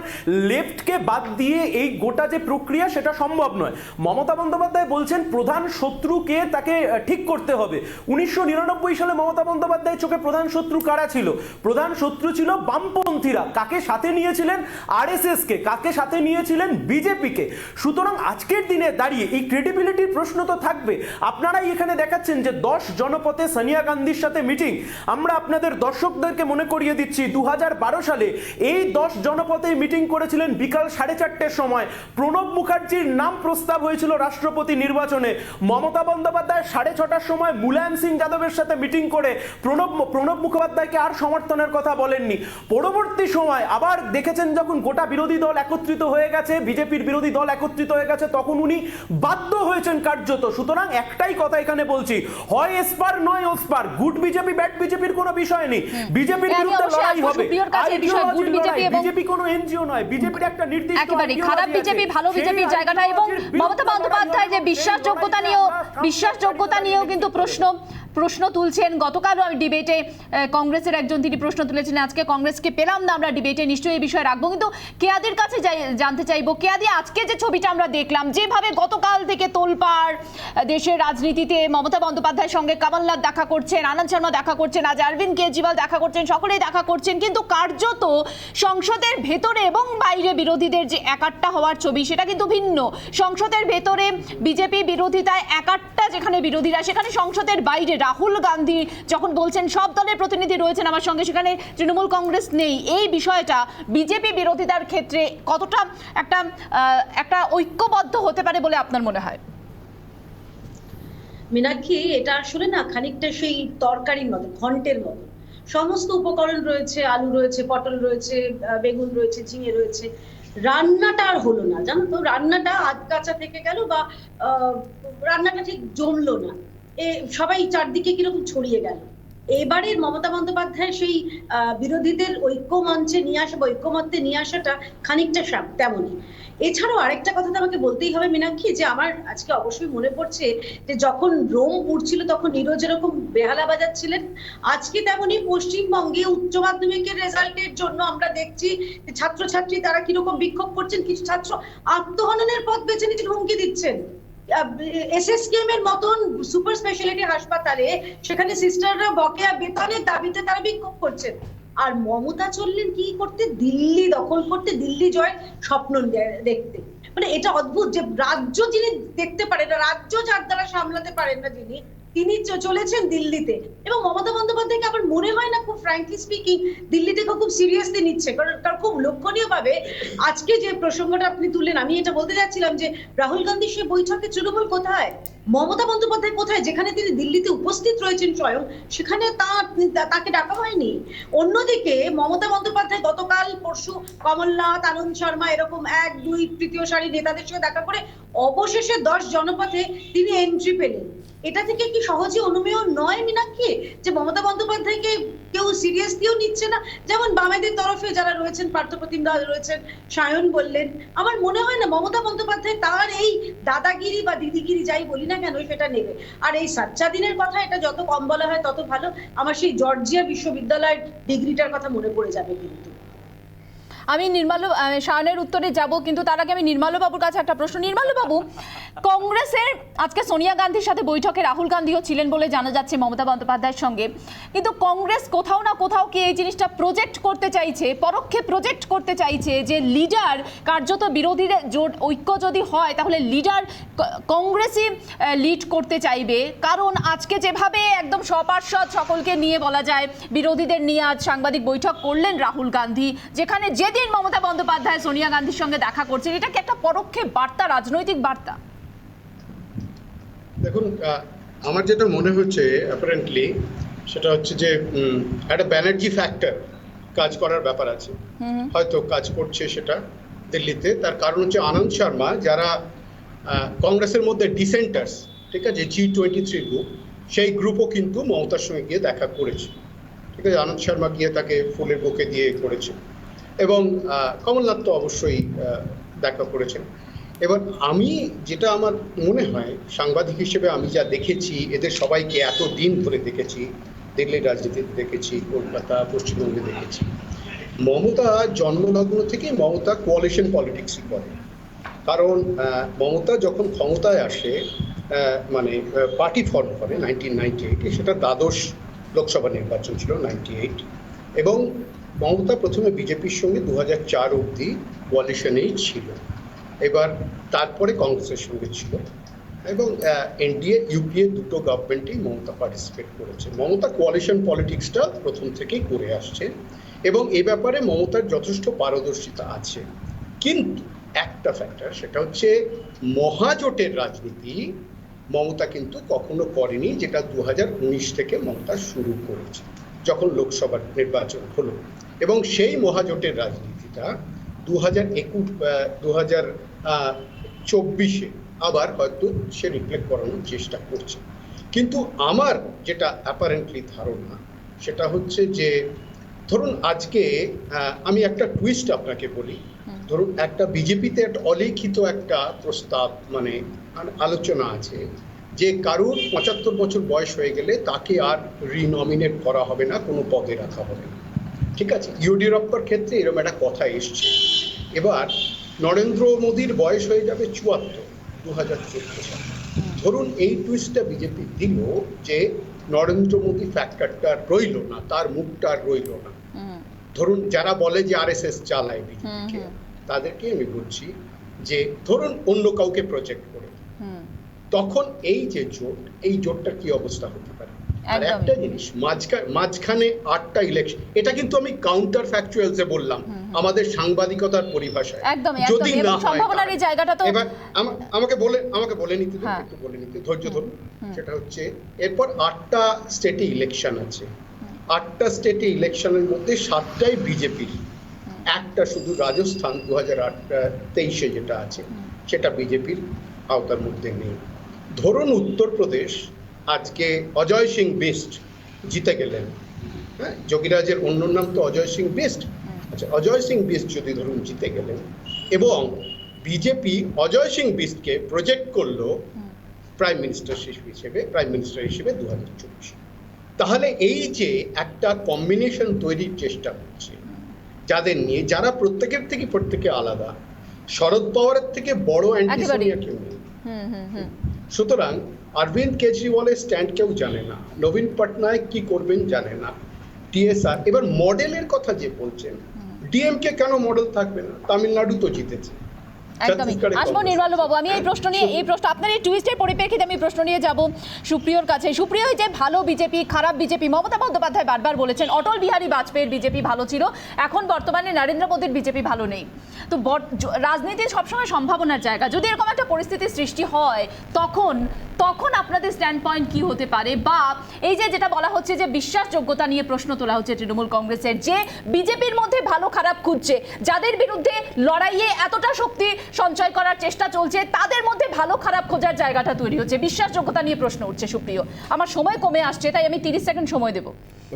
লেফটকে বাদ দিয়ে এই গোটা যে প্রক্রিয়া সেটা সম্ভব নয়। মমতা বন্দ্যোপাধ্যায় বলছেন প্রধান শত্রুকে তাকে ঠিক করতে হবে। 1999 সালে মমতা বন্দ্যোপাধ্যায় চোখে প্রধান শত্রু কারা ছিল? প্রধান শত্রু ছিল বামপন্থীরা। কাকে সাথে নিয়েছিলেন? আরএসএস কে। কাকে সাথে নিয়েছিলেন? বিজেপিকে। সুতরাং আজকের দিনে দাঁড়িয়ে এই ক্রেডিবিলিটির প্রশ্ন তো থাকবে। আপনারাই এখানে দেখাচ্ছেন যে 10 জনপথে সোনিয়া গান্ধীর সাথে মিটিং। আমরা আপনাদের দর্শকদেরকে মনে করিয়ে দিচ্ছি 2012 সালে এই 10 জনপথে মিটিং করেছিলেন বিকাল 4:30 সময়। প্রণব মুখার্জির নাম প্রস্তাব হয়েছিল রাষ্ট্রপতি নির্বাচনে। মমতা বন্দ্যোপাধ্যায় 6:30 সময় মুলায়ম সিং যাদবের সাথে মিটিং করে প্রণব মুখোপাধ্যায়কে আর সমর্থনের কথা বলেননি। পরবর্তী সময় আবার দেখেছেন যখন গোটা বিরোধী দল একত্রিত হয়ে গেছে, বিজেপির বিরোধী দল একত্রিত হয়ে গেছে, তখন উনি বাধ্য হয়েছেন কার্যত। সুতরাং একটাই কথা এখানে বলছি, হয় এসপার নয় ওসপার, গুড বিজেপি ব্যাড বিজেপির কোনো বিষয় নেই, বিজেপির বিরুদ্ধে লড়াই হবে। বিজেপি কোনো এনজিও নয়, বিজেপির একটা নির্দিষ্ট একেবারে খারাপ বিজেপি ভালো বিজেপির জায়গাটা। এবং মমতা বন্দ্যোপাধ্যায় যে বিশ্বাসযোগ্যতা নিয়েও কিন্তু প্রশ্ন তুলছেন। গতকালও আমি ডিবেটে কংগ্রেসের একজন তিনি প্রশ্ন তুলেছেন, আজকে কংগ্রেসকে পেলাম না আমরা ডিবেটে, নিশ্চয়ই এই বিষয়ে রাখবো। কিন্তু কেয়াদির কাছে জানতে চাইবো, কেয়াদি আজকে যে ছবিটা আমরা দেখলাম, যেভাবে গতকাল থেকে তোলপাড় দেশের রাজনীতিতে, মমতা বন্দ্যোপাধ্যায়ের সঙ্গে কমলনাথ দেখা করছেন, আনন্দ শর্মা দেখা করছেন, আজ অরবিন্দ কেজরিওয়াল দেখা করছেন, সকলেই দেখা করছেন, কিন্তু কার্যত সংসদের ভেতরে এবং বাইরে বিরোধীদের যে একাট্টা হওয়ার ছবি সেটা কিন্তু ভিন্ন। সংসদের ভেতরে বিজেপি বিরোধিতায় একাট্টা যেখানে বিরোধীরা, সেখানে সংসদের বাইরে রাহুল গান্ধী যখন বলছেন সব দলের প্রতিনিধি রয়েছেন আমার সঙ্গে, সেখানে তৃণমূল কংগ্রেস নেই, এই বিষয়টা বিজেপি বিরোধিতার ক্ষেত্রে কতটা একটা ঐক্যবদ্ধ হতে পারে বলে আপনার মনে হয়? মীনাক্ষী, এটা আসলে না খানিকটা সেই তরকারির মতো, ঘন্টের মতো। সমস্ত উপকরণ রয়েছে, আলু রয়েছে, পটল রয়েছে, বেগুন রয়েছে, ঝিঙে রয়েছে, রান্নাটা আর হলো না, জানো তো। রান্নাটা আধ কাঁচা থেকে গেল, বা রান্নাটা ঠিক জমলো না, সবাই চারদিকে কিরকম ছড়িয়ে গেল। এবারের মমতা বন্দ্যোপাধ্যায়ের সেই বিরোধীদের ঐক্য মঞ্চে নিয়ে আসা বা ঐক্যমত্যে নিয়ে আসাটা খানিকটা তেমনই। এছাড়াও আরেকটা কথা তো আমাকে বলতেই হবে মীনাক্ষী, যে আমার আজকে অবশ্যই মনে পড়ছে যে যখন রোম উঠছিল তখন নীরজ যেরকম বেহালা বাজাচ্ছিলেন, আজকে তেমনি পশ্চিমবঙ্গে উচ্চ মাধ্যমিকের রেজাল্টের জন্য আমরা দেখছি যে ছাত্রছাত্রী তারা কিরকম বিক্ষোভ করছেন, কিছু ছাত্র আত্মহননের পথ বেছে নিচ্ছেন, হুমকি দিচ্ছেন। এসএসকেএম এর মতন সুপার স্পেশালিটি হাসপাতালে সেখানে সিস্টাররা বকেয়া বেতনের দাবিতে তারা বিক্ষোভ করছেন। আর মমতা চললেন কি করতে? দিল্লি দখল করতে, দিল্লি জয়ের স্বপ্ন দেখতে। মানে এটা অদ্ভুত যে রাজ্য যিনি দেখতে পারেন না, রাজ্য যার দ্বারা সামলাতে পারেন না তিনি চলেছেন দিল্লিতে। এবং মমতা বন্দ্যোপাধ্যায়কে আমার মনে হয় না, খুব ফ্র্যাঙ্কলি স্পিকিং, দিল্লি থেকে খুব সিরিয়াসলি নিচ্ছে। কারণ খুব লক্ষণীয় ভাবে আজকে যে প্রসঙ্গটা আপনি তুললেন, আমি এটা বলতে যাচ্ছিলাম যে রাহুল গান্ধীর সেই বৈঠকে তৃণমূল কোথায়, মমতা বন্দ্যোপাধ্যায় কোথায়? যেখানে তিনি দিল্লিতে উপস্থিত রয়েছেন স্বয়ং, সেখানে তাকে ডাকা হয়নি। অন্যদিকে মমতা বন্দ্যোপাধ্যায় গতকাল পরশু কমলনাথ, আনন্দ শর্মা এরকম 1, 2 তৃতীয় সারি নেতাদের সঙ্গে দেখা করে অবশেষে 10 জনপথে তিনি এন্ট্রি পেলেন। এটা থেকে কি সহজে অনুমেয় নয় মীনাক্ষী যে মমতা বন্দ্যোপাধ্যায়কে কেউ সিরিয়াসলিও নিচ্ছে না? যেমন বামেদের তরফে যারা রয়েছেন, পার্থপ্রতিম দা রয়েছেন, সায়ন বললেন, আমার মনে হয় না মমতা বন্দ্যোপাধ্যায় তার এই দাদাগিরি বা দিদিগিরি যাই বলি না কেন সেটা নেবে। আর এই সাচ্চা দিনের কথা, এটা যত কম বলা হয় তত ভালো। আমার সেই জর্জিয়া বিশ্ববিদ্যালয়ের ডিগ্রিটার কথা মনে পড়ে যাবে। কিন্তু আমি সায়নের উত্তরে যাব, কিন্তু তার আগে আমি নির্মলবাবুর কাছে একটা প্রশ্ন। নির্মলবাবু, কংগ্রেসের আজকে সোনিয়া গান্ধীর সাথে বৈঠকে রাহুল গান্ধীও ছিলেন বলে জানা যাচ্ছে মমতা বন্দ্যোপাধ্যায়ের সঙ্গে, কিন্তু কংগ্রেস কোথাও না কোথাও কি এই জিনিসটা প্রজেক্ট করতে চাইছে, পরোক্ষে প্রজেক্ট করতে চাইছে যে লিডার কার্যত বিরোধীর জোট ঐক্য যদি হয় তাহলে লিডার কংগ্রেসই লিড করতে চাইবে? কারণ আজকে যেভাবে একদম সপার্ষদ সকলকে নিয়ে বলা যায় বিরোধীদের নিয়ে আজ সাংবাদিক বৈঠক করলেন রাহুল গান্ধী, যেখানে যেদিন মমতা বন্দ্যোপাধ্যায় সোনিয়া গান্ধীর সঙ্গে দেখা করছেন, এটা কি একটা পরোক্ষে বার্তা, রাজনৈতিক বার্তা? দেখুন, আমার যেটা মনে হচ্ছে অ্যাপারেন্টলি সেটা হচ্ছে যে একটা ব্যানার্জি ফ্যাক্টর কাজ করার ব্যাপার আছে। হয়তো কাজ করছে সেটা দিল্লিতে। তার কারণ হচ্ছে আনন্দ শর্মা, যারা কংগ্রেসের মধ্যে ডিসেন্টার্স, ঠিক আছে, G23 গ্রুপ, সেই গ্রুপও কিন্তু মমতার সঙ্গে গিয়ে দেখা করেছে। ঠিক আছে, আনন্দ শর্মা গিয়ে তাকে ফুলের বুকে দিয়ে করেছে, এবং কমলনাথ তো অবশ্যই দেখা করেছেন। এবার আমি যেটা আমার মনে হয় সাংবাদিক হিসেবে আমি যা দেখেছি, এদের সবাইকে এত দিন ধরে দেখেছি, দিল্লির রাজনীতিতে দেখেছি, কলকাতা, পশ্চিমবঙ্গে দেখেছি, মমতা জন্মলগ্ন থেকে মমতা কোয়ালিশন পলিটিক্সই করে। কারণ মমতা যখন ক্ষমতায় আসে, মানে পার্টি ফর্ম করে 1998-এ, সেটা দ্বাদশ লোকসভা নির্বাচন ছিল 98, এবং মমতা প্রথমে বিজেপির সঙ্গে 2004 অবধি কোয়ালিশনেই ছিল। এবার তারপরে কংগ্রেসের সঙ্গে ছিল, এবং এনডিএ ইউপিএ দুটো গভর্নমেন্টেই মমতা পার্টিসিপেট করেছে। মমতা কোয়ালিশন পলিটিক্সটা প্রথম থেকেই করে আসছে, এবং এ ব্যাপারে মমতার যথেষ্ট পারদর্শিতা আছে। কিন্তু একটা ফ্যাক্টর, সেটা হচ্ছে মহাজোটের রাজনীতি মমতা কিন্তু কখনো করেনি, যেটা 2019 থেকে মমতা শুরু করেছে যখন লোকসভা নির্বাচন হলো। এবং সেই মহাজোটের রাজনীতিটা 2024-এ আবার হয়তো সে রিফ্লেক্ট করানোর চেষ্টা করছে। কিন্তু আমার যেটা অ্যাপারেন্টলি ধারণা, সেটা হচ্ছে যে ধরুন আজকে আমি একটা টুইস্ট আপনাকে বলি। ধরুন একটা বিজেপিতে একটা অলিখিত একটা প্রস্তাব, মানে আলোচনা আছে যে কারুর 75 বছর বয়স হয়ে গেলে তাকে আর রিনমিনেট করা হবে না, কোনো পদে রাখা হবে না। ঠিক আছে, ইয়েডিউরাপ্পার ক্ষেত্রে এরকম একটা কথা এসছে। এবার নরেন্দ্র মোদীর বয়স হয়ে যাবে 74, 2014 সালে। ধরুন এই টুইস্টটা বিজেপি দিল যে নরেন্দ্র মোদী ফ্যাক্টরটা রইল না, তার মুখটা রইল না। ধরুন যারা বলে যে আরএসএস চালায় বিজেপিকে, তাদেরকে আমি বলছি যে ধরুন অন্য কাউকে প্রজেক্ট করে, তখন এই যে জোট, এই জোটটার কি অবস্থা হতে পারে? আর একটা জিনিস, মাঝখানে 8টা ইলেকশন, এটা কিন্তু আমি কাউন্টার ফ্যাকচুয়ালসে বললাম, আমাদের সাংবাদিকতার পরিভাষায়। যদি না হয়, এবার আমাকে বলে নিতে একটু বলে নিতে ধৈর্য ধরুন। সেটা হচ্ছে এরপর 8টা স্টেটে ইলেকশন আছে। 8টা স্টেটে ইলেকশনের মধ্যে 7টাই বিজেপির, একটা শুধু রাজস্থান 2023-এ যেটা আছে সেটা বিজেপির আওতার মধ্যে নেই। ধরুন উত্তরপ্রদেশ, আজকে অজয় সিং বিস্ট জিতে গেলেন, হ্যাঁ, যোগীরাজের অন্য নাম তো অজয় সিং বিস্ট। আচ্ছা, অজয় সিং বিস্ট যদি ধরুন জিতে গেলেন এবং বিজেপি অজয় সিং বিস্টকে প্রজেক্ট করলো প্রাইম মিনিস্টার হিসেবে 2024, তাহলে এই যে একটা কম্বিনেশন তৈরির চেষ্টা হচ্ছে যাদের নিয়ে, যারা প্রত্যেকে আলাদা, শরদ পাওয়ারের থেকে বড় অ্যান্টিসোনিয়া কেউ নেই। সুতরাং অরবিন্দ কেজরিওয়ালের স্ট্যান্ড কেউ জানে না, নবীন পটনায়ক কি করবেন জানে না, টিএসআর। এবার মডেলের কথা যে বলছেন, ডিএমকে কেন মডেল থাকবে না? তামিলনাড়ু তো জিতেছে। একদমই আসবো নির্মল বাবু, আমি এই প্রশ্ন আপনার এই টুইস্টের পরিপ্রেক্ষিতে আমি প্রশ্ন নিয়ে যাব সুপ্রিয়র কাছে। সুপ্রিয়, যে ভালো বিজেপি খারাপ বিজেপি, মমতা বন্দ্যোপাধ্যায় বারবার বলেছেন অটল বিহারী বাজপেয়ীর বিজেপি ভালো ছিল, এখন বর্তমানে নরেন্দ্র মোদীর বিজেপি ভালো নেই। তো রাজনীতি সবসময় সম্ভাবনার জায়গা, যদি এরকম একটা পরিস্থিতির সৃষ্টি হয় তখন আপনাদের স্ট্যান্ড পয়েন্ট কি হতে পারে? বা এই যেটা বলা হচ্ছে যে বিশ্বাসযোগ্যতা নিয়ে প্রশ্ন তোলা হচ্ছে তৃণমূল কংগ্রেসের, যে বিজেপির মধ্যে ভালো খারাপ খুঁজছে, যাদের বিরুদ্ধে লড়াইয়ে এতটা শক্তি সঞ্চয় করার চেষ্টা চলছে, তাদের মধ্যে ভালো খারাপ খোঁজার জায়গাটা তৈরি হচ্ছে, বিশ্বাসযোগ্যতা নিয়ে প্রশ্ন উঠছে। সুপ্রিয়, আমার সময় কমে আসছে, তাই আমি 30 সেকেন্ড সময় দেব।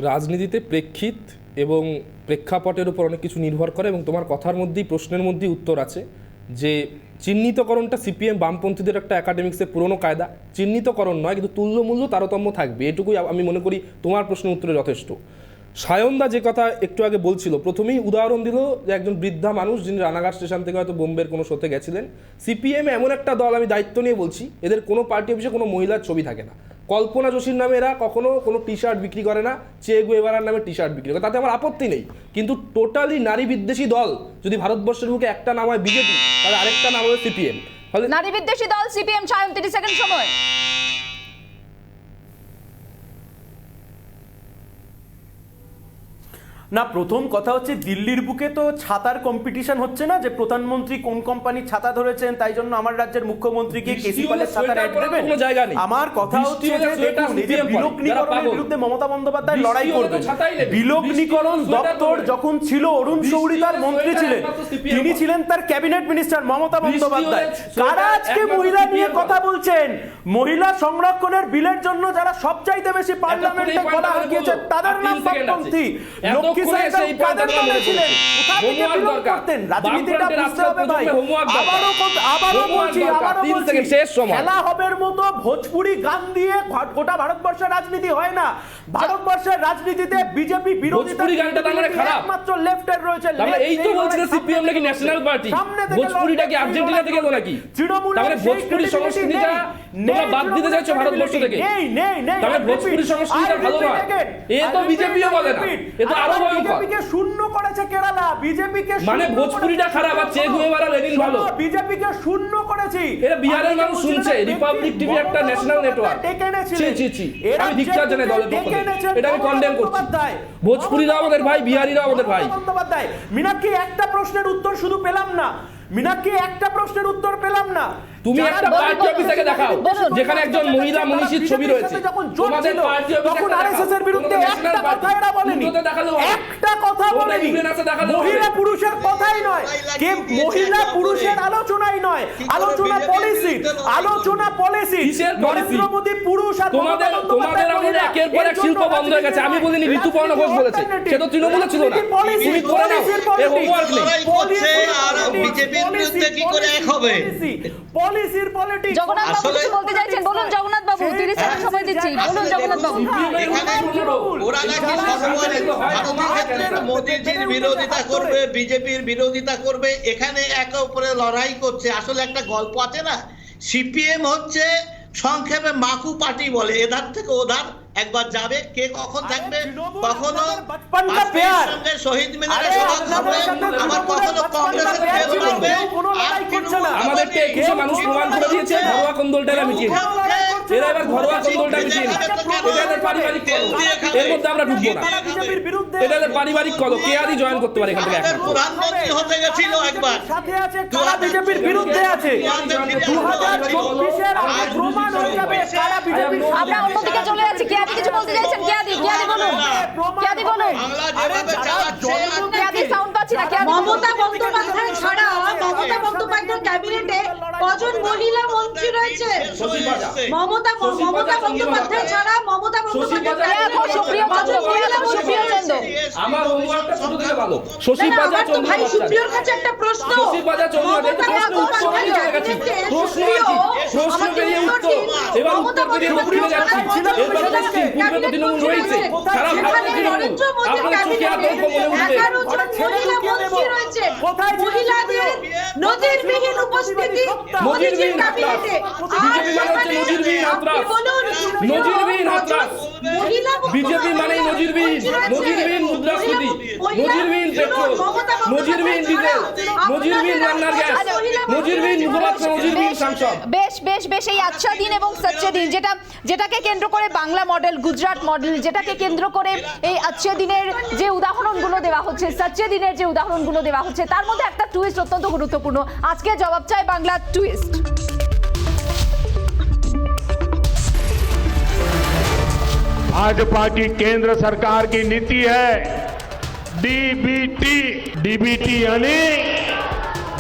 রাজনীতিতে প্রেক্ষিত এবং প্রেক্ষাপটের উপর অনেক কিছু নির্ভর করে, এবং তোমার কথার মধ্যেই প্রশ্নের মধ্যেই উত্তর আছে যে চিহ্নিতকরণটা সিপিএম বামপন্থীদের একটা একাডেমিক্সের পুরনো কায়দা। চিহ্নিতকরণ নয়, কিন্তু তুল্যমূল্য তারতম্য থাকবে, এটুকুই আমি মনে করি তোমার প্রশ্নের উত্তরে যথেষ্ট। সায়নদা যে কথা একটু আগে বলছিল, প্রথমেই উদাহরণ দিল যে একজন বৃদ্ধা মানুষ যিনি রানাঘাট স্টেশন থেকে হয়তো বোম্বের কোনো শোতে গেছিলেন। সিপিএম এমন একটা দল, আমি দায়িত্ব নিয়ে বলছি, এদের কোনো পার্টি অফিসে কোনো মহিলার ছবি থাকে না। কল্পনা যোশীর নামে এরা কখনো কোনো টি শার্ট বিক্রি করে না, চে গুয়েভারার নামে টি শার্ট বিক্রি করে, তাতে আমার আপত্তি নেই। কিন্তু টোটালি নারী বিদ্বেষী দল যদি ভারতবর্ষের বুকে একটা নাম হয় বিজেপি, তাহলে আরেকটা নাম হবে সিপিএম। নারী বিদ্বেষী দল সিপিএম। সায়ন, 30 সেকেন্ড সময়। না, প্রথম কথা হচ্ছে দিল্লির বুকে তো ছাতার কম্পিটিশন হচ্ছে না যে প্রধানমন্ত্রী কোন কোম্পানির ছাতা ধরেছেন তাই জন্য আমার রাজ্যের মুখ্যমন্ত্রীকে কেসি পালের ছাতার অ্যাড দেবেন। আমার কথা হচ্ছে যে দেখুন, এই যে বিলগ্নিকরণের বিরুদ্ধে মমতা বন্দ্যোপাধ্যায় লড়াই করবেন। বিলগ্নিকরণ দপ্তর যখন ছিল, অরুণ শৌরি তার মন্ত্রী ছিলেন, তিনি ছিলেন তার ক্যাবিনেট মিনিস্টার মমতা বন্দ্যোপাধ্যায়। কারা আজকে মহিলা নিয়ে কথা বলছেন? মহিলা সংরক্ষণের বিলের জন্য যারা সবচাইতে বেশি পার্লামেন্টে গলা হারিয়েছেন তাদের নাম বামপন্থী। ভোজপুরি গান দিয়ে গোটা ভারতবর্ষের রাজনীতি হয় না। ভারতবর্ষের রাজনীতিতে বিজেপি বিরোধিতা একমাত্র লেফটের রয়েছে। এই তো বলছিল সিপিএম নাকি ন্যাশনাল পার্টি, ভোজপুরিটা কি আর্জেন্টিনা থেকে এলো নাকি? তাহলে ভোজপুরি সংস্কৃতিটা তোমরা বাদ দিতে চাইছো ভারতবর্ষ থেকে? তাহলে ভোজপুরি সংস্কৃতিটা ভালো না, এ তো বিজেপিও বলে না, এ তো আরো ভয়ঙ্কর। বিজেপিকে শূন্য করেছে কেরালা, বিজেপিকে মানে ভোজপুরিটা খারাপ আর চে গুয়েভারা লেনিন ভালো। বিজেপিকে শূন্য করেছি, এরা বিহারের মানুষ শুনছে। রিপাবলিক টিভি একটা ন্যাশনাল নেটওয়ার্ক, আমি ধিক্কার জানাই দলের পক্ষ থেকে, এটা আমি কন্ডেম করছি। ভোজপুরিরা আমাদের ভাই, বিহারিরা আমাদের ভাই। মীনাক্ষী, একটা প্রশ্নের উত্তর শুধু পেলাম না, মীনাক্ষী একটা প্রশ্নের উত্তর পেলাম না। তুমি একটা পার্টি অফিস থেকে দেখাও যেখানে একজন মহিলা মনীষীর ছবি রয়েছে। তোমাদের পার্টি অফিস তখন আরএসএস এর বিরুদ্ধে একটা কথা এরা বলেনি, একটা কথা বলেনি। মহিলা পুরুষের কথাই নয়, কে মহিলা পুরুষের আলোচনাই নয়, আলোচনা পলিসি। নরেন্দ্র মোদী পুরুষ আর তোমাদের আমলে একের পর এক শিল্প বন্ধ হয়ে গেছে। আমি বলিনি, ঋতুপর্ণ ঘোষ বলেছে, সে তো তৃণমূলে ছিল না। তুমি করে নাও, এর হোমওয়ার্ক নেই। বিজেপির বিরুদ্ধে কি করে এক হবে? পলিসির পলিটিক্স। জগন্নাথ বাবু কিছু বলতে চাইছেন, বলুন জগন্নাথ বাবু, 30 সেকেন্ড সময় দিচ্ছি, বলুন জগন্নাথ বাবু। ওরা নাকি মোদীজির বিরোধিতা করবে, বিজেপির বিরোধিতা করবে, এখানে একে অপরে লড়াই করছে। আসলে একটা গল্প আছে না, সিপিএম হচ্ছে সংক্ষেপে মাকু পার্টি বলে, এধার থেকে ওধার একবার যাবে, কে কখন থাকবে, কখনো সঙ্গে শহীদ মিনারে সভা হবে, আবার কখনো কংগ্রেসের ফেল মারবে। আমাদেরকে কিছু মানুষ প্রমাণ করে দিয়েছে ঘরোয়া কোন্দলটা মিটিয়ে, এরা এবার ঘরোয়া কোন্দলটা মিটিয়ে এদের পারিবারিক কলহ, এর মধ্যে আমরা ঢুকবো না। এদের পারিবারিক কলহ, কে আদি জয়েন করতে পারে এখান থেকে? প্রধানমন্ত্রী হতে গেছিল একবার, সাথে আছে কারা বিজেপির বিরুদ্ধে আছে। 2024 এর প্রমাণ হয়ে যাবে কারা বিজেপির। আমরা অন্যদিকে চলে যাচ্ছি। কে আদি কিছু বলতে চাইছেন? কে আদি বলুন, কে আদি বলুন, কে আদি সাউন্ড পাচ্ছি না। মমতা বন্দ্যোপাধ্যায় ছাড়া মমতা বন্দ্যোপাধ্যায়ের ক্যাবিনেটে কজন মহিলা মন্ত্রী রয়েছে? মমতা বন্দ্যোপাধ্যায় ছাড়া মমতা শশী পাজা সুপ্রিয় চন্দ্র সুপ্রিয় চন্দ্র আমার হোমওয়ার্কটা ছোট থেকে ভালো। শশী পাজা চন্দ্র ভাই সুপ্রিয়র কাছে একটা প্রশ্ন, শশী পাজা চন্দ্র প্রশ্ন বেরিয়ে গেছে, প্রশ্ন কি প্রশ্ন বেরিয়ে উত্তর, এবার উত্তর বেরিয়ে ফিরে যাচ্ছি। এবার পশ্চিম পূর্বে তো তৃণমূল রয়েছে, সারা ভারতে তৃণমূল, আপনার চোখে আতঙ্ক মনে উঠবে। কোথায় মহিলাদের নজিরবিহীন উপস্থিতি, নজিরবিহীন হাতরাস, বিজেপি মানে হচ্ছে নজিরবিহীন হাতরাস, নজিরবিহীন হাতরাস, বিজেপি মানে নজিরবিহীন মুদ্রাস্ফীতি, নজিরবিহীন পেট্রোল, নজিরবিহীন ডিজেল, নজিরবিহীন রান্নার গ্যাস, নজিরবিহীন মুখপাত্র, নজিরবিহীন সাংসদ। বেশ বেশ বেশ এই আচ্ছা দিন এবং সচ্চে দিন যেটাকে কেন্দ্র করে বাংলা মডেল, গুজরাট মডেল, যেটাকে কেন্দ্র করে এই আচ্ছা দিনের যে উদাহরণগুলো দেওয়া হচ্ছে, সচ্চে দিনের যে উদাহরণগুলো দেওয়া হচ্ছে, তার মধ্যে একটা টুইস্ট অত্যন্ত গুরুত্বপূর্ণ। আজকে জবাব চাই বাংলা টুইস্ট। भाजपा की केंद्र सरकार की नीति है डीबीटी यानी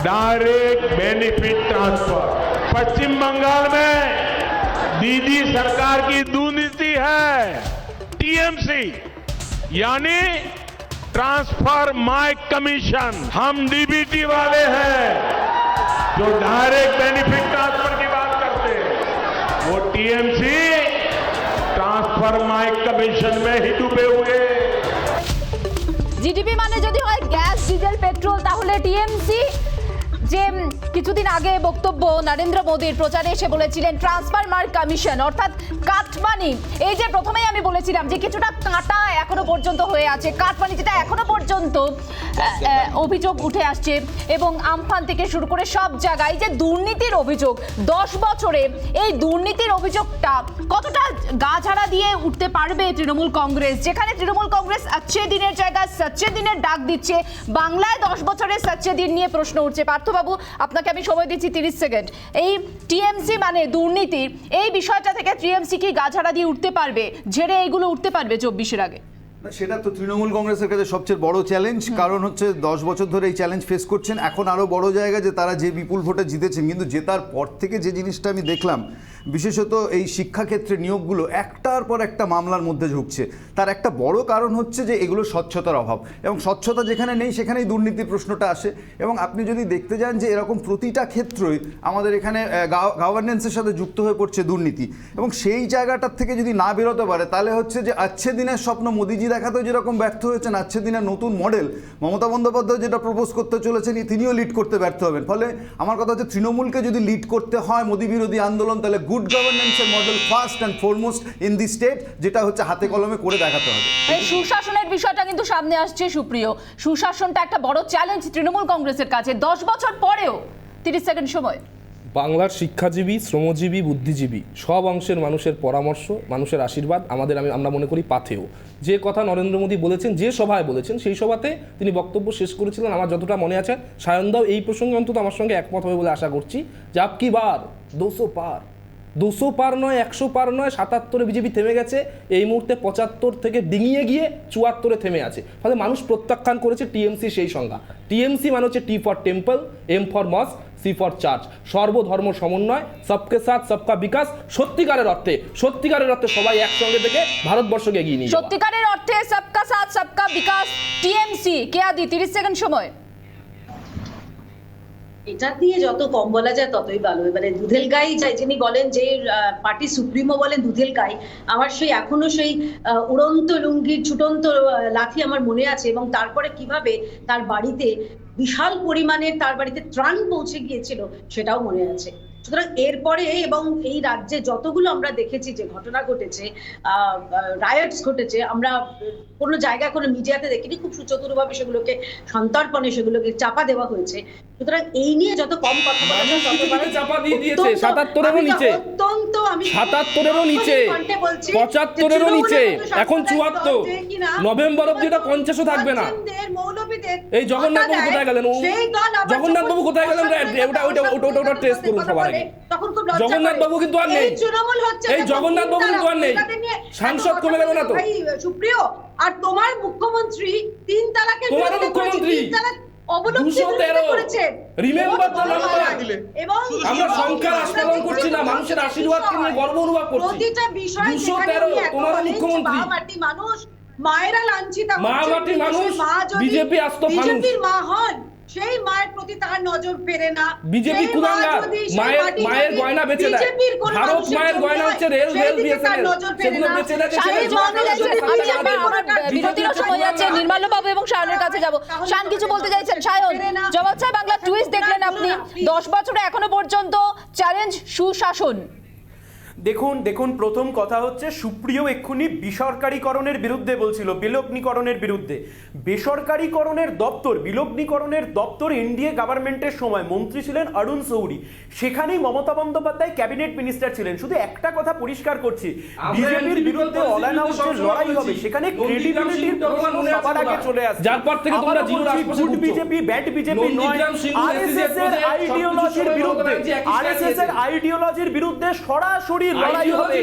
डायरेक्ट बेनिफिट ट्रांसफर। पश्चिम बंगाल में दीदी सरकार की नीति है टीएमसी यानी ट्रांसफर माय कमीशन। हम डीबीटी वाले हैं जो डायरेक्ट बेनिफिट ट्रांसफर की बात करते हैं, वो टीएमसी ट्रांसफर माय कमीशन में ही डूबे हुए। জিডিপি মানে যদি হয় গ্যাস, ডিজেল, পেট্রোল, তাহলে টিএমসি যে কিছুদিন আগে বক্তব্য নরেন্দ্র মোদীর প্রচারে এসে বলেছিলেন ট্রান্সফার মার্ক কমিশন, অর্থাৎ কাটমানি। এই যে প্রথমেই আমি বলেছিলাম যে কিছুটা কাঁটা এখনো পর্যন্ত হয়ে আছে, কাটমানি যেটা এখনো পর্যন্ত অভিযোগ উঠে আসছে এবং আমফান থেকে শুরু করে সব জায়গায় যে দুর্নীতির অভিযোগ 10 বছরে, এই দুর্নীতির অভিযোগটা কতটা গাঝাড়া দিয়ে উঠতে পারবে তৃণমূল কংগ্রেস, যেখানে তৃণমূল কংগ্রেস আচ্ছে দিনের জায়গায় সচ্চে দিনের ডাক দিচ্ছে। বাংলায় 10 বছরের সচ্চে দিন নিয়ে প্রশ্ন উঠছে। পার্থবাবু, আপনাকে আমি সময় দিচ্ছি 30 সেকেন্ড। এই টিএমসি মানে দুর্নীতি, এই বিষয়টা থেকে টিএমসি কি গাঝাড়া দিয়ে উঠতে পারবে, ঝেড়ে এইগুলো উঠতে পারবে 24-এর আগে? সেটা তো তৃণমূল কংগ্রেসের কাছে সবচেয়ে বড় চ্যালেঞ্জ, কারণ হচ্ছে 10 বছর ধরে এই চ্যালেঞ্জ ফেস করছেন। এখন আরও বড় জায়গা যে তারা যে বিপুল ভোটে জিতেছেন, কিন্তু জেতার পর থেকে যে জিনিসটা আমি দেখলাম, বিশেষত এই শিক্ষাক্ষেত্রে নিয়োগগুলো একটার পর একটা মামলার মধ্যে ঝুঁকছে। তার একটা বড় কারণ হচ্ছে যে এগুলো স্বচ্ছতার অভাব, এবং স্বচ্ছতা যেখানে নেই সেখানেই দুর্নীতির প্রশ্নটা আসে। এবং আপনি যদি দেখতে যান যে এরকম প্রতিটা ক্ষেত্রই আমাদের এখানে গভর্নেন্সের সাথে যুক্ত হয়ে পড়ছে দুর্নীতি, এবং সেই জায়গাটার থেকে যদি না বেরোতে পারে তাহলে হচ্ছে যে আচ্ছে দিনের স্বপ্ন মোদিজি দেখাতেও যেরকম ব্যর্থ হয়েছেন, আচ্ছে দিনের নতুন মডেল মমতা বন্দ্যোপাধ্যায় যেটা প্রপোজ করতে চলেছেন তিনিও লিড করতে ব্যর্থ হবেন। ফলে আমার কথা হচ্ছে তৃণমূলকে যদি লিড করতে হয় মোদি বিরোধী আন্দোলন, তাহলে গুড গভর্নেন্সের model first and foremost in the state, যেটা হচ্ছে হাতে কলমে করে দেখাতে হবে। এই সুশাসনের বিষয়টা কিন্তু সামনে আসছে সুপ্রিয়। সুশাসনটা একটা বড় চ্যালেঞ্জ তৃণমূল কংগ্রেসের কাছে 10 বছর পরেও। 30 সেকেন্ড সময়। বাংলার শিক্ষাজীবী, শ্রমজীবী, বুদ্ধিজীবী সব অংশের মানুষের পরামর্শ, মানুষের আশীর্বাদ আমরা মনে করি পাথেয়। যে কথা নরেন্দ্র মোদী বলেছেন, যে সভায় বলেছেন, সেই সভাতে তিনি বক্তব্য শেষ করেছিলেন, আমার যতটা মনে আছে সায়নদাও এই প্রসঙ্গে অন্তত আমার সঙ্গে একমত হবে বলে আশা করছি, যে আপ কি বার 200 পার, 200 পার নয়, 100 পার নয়, 77-এ বিজেপি থেমে গেছে, এই মুহূর্তে 75 থেকে ডিঙিয়ে গিয়ে 74-এ থেমে আছে। ফলে মানুষ প্রত্যাখ্যান করেছে টিএমসি সেই সংজ্ঞা। টিএমসি মানে হচ্ছে T for temple, M for mosque, C for church, সর্বধর্ম সমন্বয়, সবকে সাথ সবকা বিকাশ। সত্যিকারের অর্থে সবাই একসঙ্গে থেকে ভারতবর্ষকে এগিয়ে নিয়ে যাওয়া। সত্যিকারের অর্থে সবকা সাথ সবকা বিকাশ টিএমসি। কেয়াদি 30 সেকেন্ড সময়। এটা দিয়ে যত কম বলা যায় ততই ভালো। এবারে দুধেল গাই যিনি বলেন, যে পার্টি সুপ্রিমো বলেন দুধেল গাই, আমার সেই এখনো সেই উড়ন্ত লুঙ্গির ছুটন্ত লাঠি আমার মনে আছে, এবং তারপরে কিভাবে তার বাড়িতে বিশাল পরিমাণের তার বাড়িতে ত্রাণ পৌঁছে গিয়েছিল সেটাও মনে আছে। সুতরাং এরপরে এবং এই রাজ্যে যতগুলো আমরা দেখেছি যে ঘটনা ঘটেছে, রায়টস ঘটেছে, আমরা কোনো জায়গায় কোনো মিডিয়াতে দেখিনি, খুব সুচতুরভাবে সেগুলোকে সন্তর্পণে সেগুলোকে চাপা দেওয়া হয়েছে। সুতরাং এই নিয়ে যত কম কথা বলা যায় চাপা দিয়ে দিয়েছে। 77-এরও নিচে, 77-এরও নিচে, 75-এরও নিচে, এখন 74। নভেম্বর অবধি এটা 50-ও থাকবে না। এই জগন্নাথ বাবু কোথায় গেলেন? জগন্নাথ বাবু কোথায় গেলেন? ওটা টেস্ট করুন সবার আগে। জগন্নাথ বাবু কিন্তু আর নেই, এই জগন্নাথ বাবু কিন্তু আর নেই, সাংসদ কমে গেল না তো? সুপ্রিয়, আর তোমার মুখ্যমন্ত্রী 3 তালাকের তোমার মুখ্যমন্ত্রী অবলম্বন 213 করেছেন। রিমেম্বার দ্য এবং আমরা সংখ্যার আস্বাদন করছি না, মানুষের আশীর্বাদকে নিয়ে গর্ব অনুভব করছি। প্রতিটা বিষয় 213 তোমার মুখ্যমন্ত্রী, মাটি মানুষ মায়েরা লাঞ্ছিতা মা মাটি মানুষ, বিজেপি আস্ত মানুষ, বিজেপির মা হন, সেই মায়ের প্রতি তার নজর ফেরে না। বিজেপি কুলাঙ্গার মায়ের গয়না বেচে দেয়। ভারত মায়ের গয়না হচ্ছে রেল বিএসএনএল, সেগুলো বেচে দেয়। বিরতিরও সময় যাচ্ছে, নির্মাল্য বাবু এবং সায়নের কাছে যাব। শান কিছু বলতে চাইছেন? সায়ন, জবাব চাই বাংলা টুইস্ট দেখলেন আপনি, 10 বছরে এখনো পর্যন্ত চ্যালেঞ্জ সুশাসন। দেখুন প্রথম কথা হচ্ছে, সুপ্রিয় এক্ষুনি বেসরকারীকরণের বিরুদ্ধে বলছিল, বিলগ্নীকরণের বিরুদ্ধে। বেসরকারীকরণের দপ্তর, বিলগ্নীকরণের দপ্তর এনডিএ গভর্নমেন্টের সময় মন্ত্রী ছিলেন অরুণ সৌরি, সেখানেই মমতা বন্দ্যোপাধ্যায় ক্যাবিনেট মিনিস্টার ছিলেন। শুধু একটা কথা পরিষ্কার করছি, বিজেপির বিরুদ্ধে অলানাউন্স যে লড়াই হবে সেখানে ক্রেডিবিলিটির প্রশ্ন সবার আগে চলে আসে। যার পর থেকে তোমরা জিরো রাজপথে গুড বিজেপি ব্যাড বিজেপি নয়, আরএসএস এর আইডিওলজির বিরুদ্ধে, আরএসএস এর আইডিওলজির বিরুদ্ধে সরাসরি লড়াই হবে।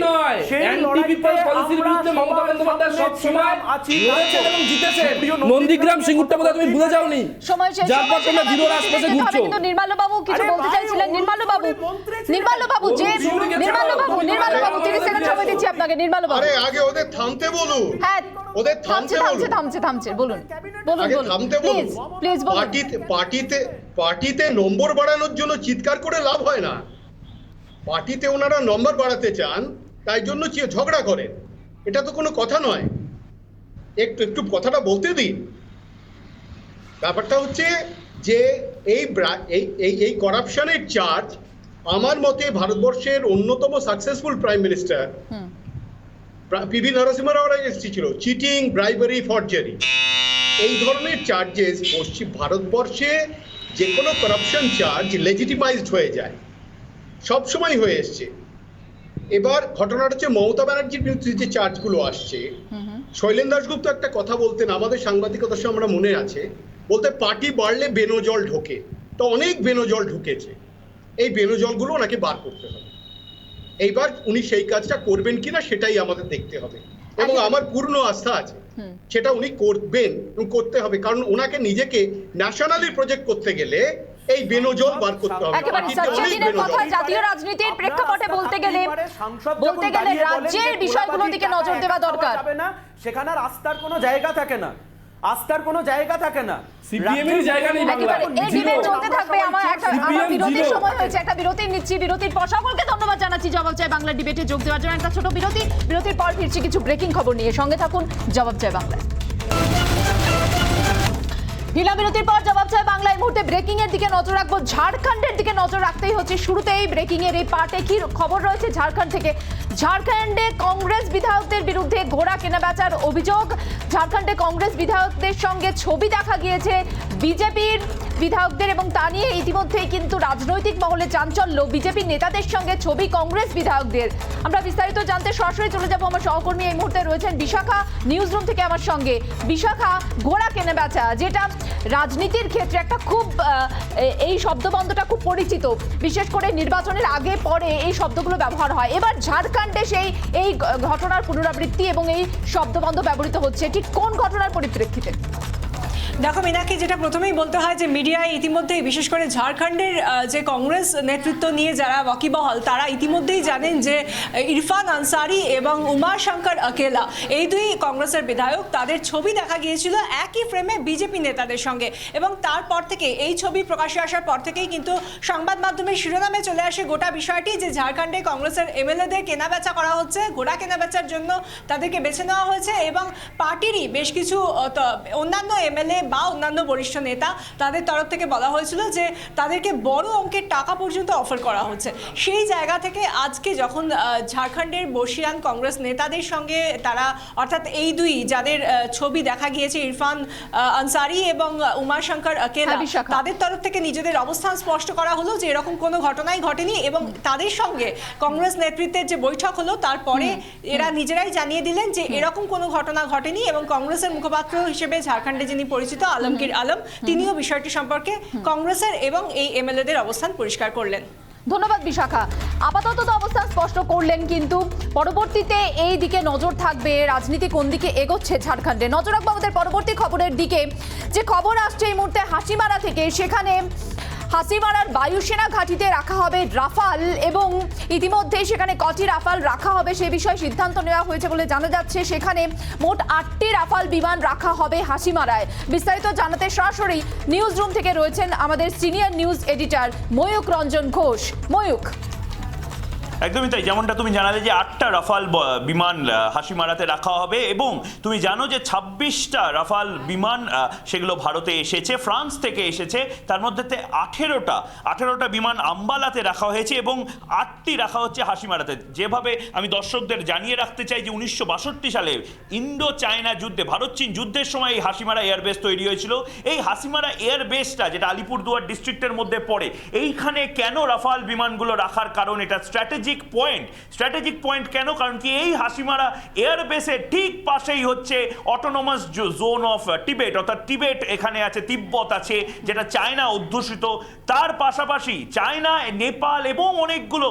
সেই লড়াইতে পলিসির বিরুদ্ধে মমতা বন্দ্যোপাধ্যায় সব সময় আছি, লড়েছেন এবং জিতেছেন। নন্দীগ্রাম সিঙ্গুরটা বোধহয় তুমি ভুলে যাওনি, যার পর তোমরা জিরো রাজপথে ঘুরছো। কিন্তু নির্মাল্য বাবু কিছু বলতে চাইছিলেন। নির্মাল্য বাবু যে নির্মাল্য বাবু 30 সেকেন্ড সময় দিচ্ছি আপনাকে। নির্মাল্য বাবু, আরে আগে ওদের থামতে বলুন। হ্যাঁ, ওদের থামতে বলুন। থামছে বলুন আগে থামতে বলুন। প্লিজ বলুন। পার্টিতে নম্বর বাড়ানোর জন্য চিৎকার করে লাভ হয় না। পার্টিতে ওনারা নম্বর বাড়াতে চান, তাই জন্য ঝগড়া করেন, এটা তো কোনো কথা নয়। একটু কথাটা বলতে দিন। ব্যাপারটা হচ্ছে যে এই করাপশনের চার্জ, আমার মতে ভারতবর্ষের অন্যতম successful prime minister PV Narasimha Rao এসেছিল, চিটিং, ব্রাইবারি, ফর্জারি, এই ধরনের চার্জেস পশ্চিম ভারতবর্ষে যে কোনো করাপশন চার্জ লেজিটিমাইজড হয়ে যায়, সবসময় হয়ে এসছে। এবার ঘটনাটা হচ্ছে মমতা ব্যানার্জির বিরুদ্ধে যে চার্জগুলো আসছে, শৈলেন দাশগুপ্ত একটা কথা বলতেন, আমাদের সাংবাদিকতার সময় আমরা মনে আছে, বলতে পার্টি বাড়লে বেনজল ঢোকে। তো অনেক বেনজল ঢুকেছে, এই বেনজলগুলো ওনাকে বার করতে হবে। এইবার উনি সেই কাজটা করবেন কিনা সেটাই আমাদের দেখতে হবে, এবং আমার পূর্ণ আস্থা আছে সেটা উনি করবেন এবং করতে হবে, কারণ ওনাকে নিজেকে ন্যাশনালি প্রজেক্ট করতে গেলে এই বেনজল বার করতে হবে। একেবারে সচ্চেদিনের কথা জাতীয় রাজনীতির প্রেক্ষাপটে বলতে গেলে রাজ্যের বিষয়গুলোর দিকে নজর দেওয়া দরকার। সেখানে আস্থার কোনো জায়গা থাকে না, আস্থার কোনো জায়গা থাকে না। সিপিএমের জায়গা নেই বাংলায়। এই ডিবেট চলতে থাকবে। আমার বিরতির সময় হয়েছে, একটা বিরতি নিচ্ছি। বিরতির পর সকলকে ধন্যবাদ জানাচ্ছি জবাব চাই বাংলা ডিবেটে যোগ দেওয়ার জন্য। একটা ছোট বিরতির পর ফিরছি কিছু ব্রেকিং খবর নিয়ে। সঙ্গে থাকুন জবাব চাই বাংলায়। বিরতির পর জবাব চাই বাংলা। এই মুহূর্তে ব্রেকিং এর দিকে নজর রাখবো, ঝাড়খণ্ডের দিকে নজর রাখতেই হচ্ছে। শুরুতেই ব্রেকিং এর এই পার্টে কি খবর রয়েছে ঝাড়খণ্ড থেকে। ঝাড়খণ্ডে কংগ্রেস বিধায়কদের বিরুদ্ধে ঘোড়া কেনাবেচার অভিযোগ। ঝাড়খণ্ডে কংগ্রেস বিধায়কদের সঙ্গে ছবি দেখা গিয়েছে বিজেপির বিধায়কদের, এবং তা নিয়ে ইতিমধ্যেই কিন্তু রাজনৈতিক মহলে চাঞ্চল্য। বিজেপি নেতাদের সঙ্গে ছবি কংগ্রেস বিধায়কদের। আমরা বিস্তারিত জানতে সরাসরি চলে যাব। আমার সহকর্মী এই মুহূর্তে রয়েছেন বিশাখা, নিউজ রুম থেকে আমার সঙ্গে। বিশাখা, ঘোড়া কেনাবেচা যেটা রাজনীতির ক্ষেত্রে একটা খুব এই শব্দবন্ধটা খুব পরিচিত, বিশেষ করে নির্বাচনের আগে পরে এই শব্দগুলো ব্যবহার হয়। এবার ঝাড়খণ্ডে এই ঘটনার পুনরাবৃত্তি এবং এই শব্দবন্ধ ব্যবহৃত হচ্ছে, ঠিক কোন ঘটনার পরিপ্রেক্ষিতে? দেখো মিনাক্ষী, যেটা প্রথমেই বলতে হয় যে মিডিয়ায় ইতিমধ্যেই বিশেষ করে ঝাড়খণ্ডের যে কংগ্রেস নেতৃত্ব নিয়ে যারা ওয়াকিবহাল, তারা ইতিমধ্যেই জানেন যে ইরফান আনসারি এবং উমাশঙ্কর আকেলা, এই দুই কংগ্রেসের বিধায়ক, তাদের ছবি দেখা গিয়েছিল একই ফ্রেমে বিজেপি নেতাদের সঙ্গে। এবং তারপর থেকে এই ছবি প্রকাশ্যে আসার পর থেকেই কিন্তু সংবাদ মাধ্যমের শিরোনামে চলে আসে গোটা বিষয়টি, যে ঝাড়খণ্ডে কংগ্রেসের এমএলএদের কেনাবেচা করা হচ্ছে, ঘোড়া কেনাবেচার জন্য তাদেরকে বেছে নেওয়া হয়েছে। এবং পার্টিরই বেশ কিছু অন্যান্য এমএলএ বা অন্যান্য বরিষ্ঠ নেতা, তাদের তরফ থেকে বলা হয়েছিল যে তাদেরকে বড় অঙ্কের টাকা পর্যন্ত অফার করা হচ্ছে। সেই জায়গা থেকে আজকে যখন ঝাড়খণ্ডের বর্ষিয়ান কংগ্রেস নেতাদের সঙ্গে তারা, অর্থাৎ এই দুই যাদের ছবি দেখা গিয়েছে, ইরফান আনসারি এবং উমাশঙ্কর আকেলা, তাদের তরফ থেকে নিজেদের অবস্থান স্পষ্ট করা হলো যে এরকম কোনো ঘটনাই ঘটেনি। এবং তাদের সঙ্গে কংগ্রেস নেতৃত্বের যে বৈঠক হলো তারপরে এরা নিজেরাই জানিয়ে দিলেন যে এরকম কোনো ঘটনা ঘটেনি। এবং কংগ্রেসের মুখপাত্র হিসেবে ঝাড়খণ্ডে যিনি পরিচিত আলমগীর আলম, তিনিও বিষয়টি সম্পর্কে কংগ্রেসের এবং এই এমএলএদের অবস্থান পরিষ্কার করলেন। ধন্যবাদ বিশাখা। আপাতত তো অবস্থান স্পষ্ট করলেন, কিন্তু পরবর্তীতে এই দিকে নজর থাকবে, রাজনীতি কোন দিকে এগোচ্ছে ঝাড়খণ্ডে। নজর রাখবো আমাদের পরবর্তী খবরের দিকে। যে খবর আসছে এই মুহূর্তে হাসিমারা থেকে, সেখানে হাসিমারার বায়ুসেনা ঘাঁটিতে রাখা হবে রাফাল এবং ইতিমধ্যেই সেখানে কটি রাফাল রাখা হবে সে বিষয়ে সিদ্ধান্ত নেওয়া হয়েছে বলে জানা যাচ্ছে। সেখানে মোট 8টি রাফাল বিমান রাখা হবে হাসিমারায়। বিস্তারিত জানাতে সরাসরি নিউজ রুম থেকে রয়েছেন আমাদের senior news editor Mayukh Ranjan Ghosh. Mayukh, একদমই তাই, যেমনটা তুমি জানালে যে 8টা রাফাল বিমান হাসিমারাতে রাখা হবে এবং তুমি জানো যে 26টা রাফাল বিমান সেগুলো ভারতে এসেছে, ফ্রান্স থেকে এসেছে। তার মধ্যে 18টা বিমান আম্বালাতে রাখা হয়েছে এবং 8টি রাখা হচ্ছে হাসিমারাতে। যেভাবে আমি দর্শকদের জানিয়ে রাখতে চাই যে 1962 সালে ইন্দো চায়না যুদ্ধে, ভারত চীন যুদ্ধের সময় এই হাসিমারা এয়ারবেস তৈরি হয়েছিল। এই হাসিমারা এয়ারবেসটা, যেটা আলিপুরদুয়ার ডিস্ট্রিক্টের মধ্যে পড়ে, এইখানে কেন রাফাল বিমানগুলো রাখার কারণ, এটা স্ট্র্যাটেজিক পয়েন্ট কেন? কারণ কি এই হাসিমারা এয়ারবেসের ঠিক পাশেই হচ্ছে অটোনমাস জোন অফ টিবেট, অর্থাৎ টিবেট এখানে আছে, তিব্বত আছে, যেটা চায়না অধ্যুষিত। তার পাশাপাশি চায়না, নেপাল এবং অনেকগুলো,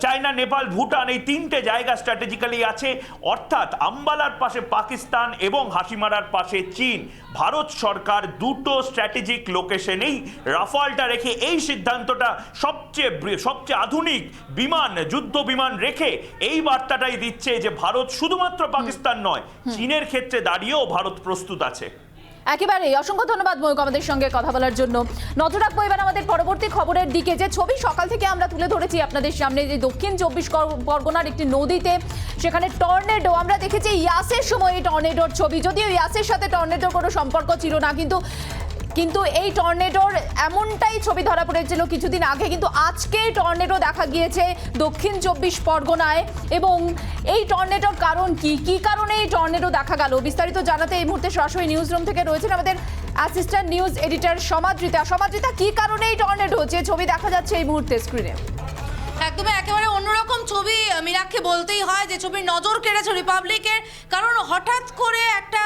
চায়না, নেপাল, ভুটান, এই 3টে জায়গা স্ট্র্যাটেজিক্যালি আছে। অর্থাৎ আম্বালার পাশে পাকিস্তান এবং হাসিমারার পাশে চীন। ভারত সরকার দুটো স্ট্র্যাটেজিক লোকেশনেই রাফালটা রেখে এই সিদ্ধান্তটা সবচেয়ে আধুনিক বিমান, যুদ্ধ বিমান রেখে এই বার্তাটাই দিচ্ছে যে ভারত শুধুমাত্র পাকিস্তান নয়, চীনের ক্ষেত্রে দাঁড়িয়েও ভারত প্রস্তুত আছে। একেবারে অসংখ্য ধন্যবাদ ময়ূক আমাদের সঙ্গে কথা বলার জন্য। নজর রাখবো এবার আমাদের পরবর্তী খবরের দিকে। যে ছবি সকাল থেকে আমরা তুলে ধরেছি আপনাদের সামনে, যে দক্ষিণ 24 পরগনার একটি নদীতে সেখানে টর্নেডো, আমরা দেখেছি ইয়াসের সময় এই টর্নেডোর ছবি। যদিও ইয়াসের সাথে টর্নেডোর কোনো সম্পর্ক ছিল না, কিন্তু এই টর্নেডোর এমনটাই ছবি ধরা পড়েছিল কিছুদিন আগে, কিন্তু আজকে টর্নেডো দেখা গিয়েছে দক্ষিণ 24 পরগনায়। এবং এই টর্নেডোর কারণ কি কারণে এই টর্নেডো দেখা গেল, বিস্তারিত জানাতে এই মুহূর্তে সরাসরি নিউজ রুম থেকে রয়েছেন আমাদের অ্যাসিস্ট্যান্ট নিউজ এডিটর সমাদৃতা। কি কারণে এই টর্নেডো, যে ছবি দেখা যাচ্ছে এই মুহূর্তে স্ক্রিনে? একদমই একেবারে অন্যরকম ছবি মীনাক্ষী বলতেই হয়, যে ছবির নজর কেড়েছে রিপাবলিকের। কারণ হঠাৎ করে একটা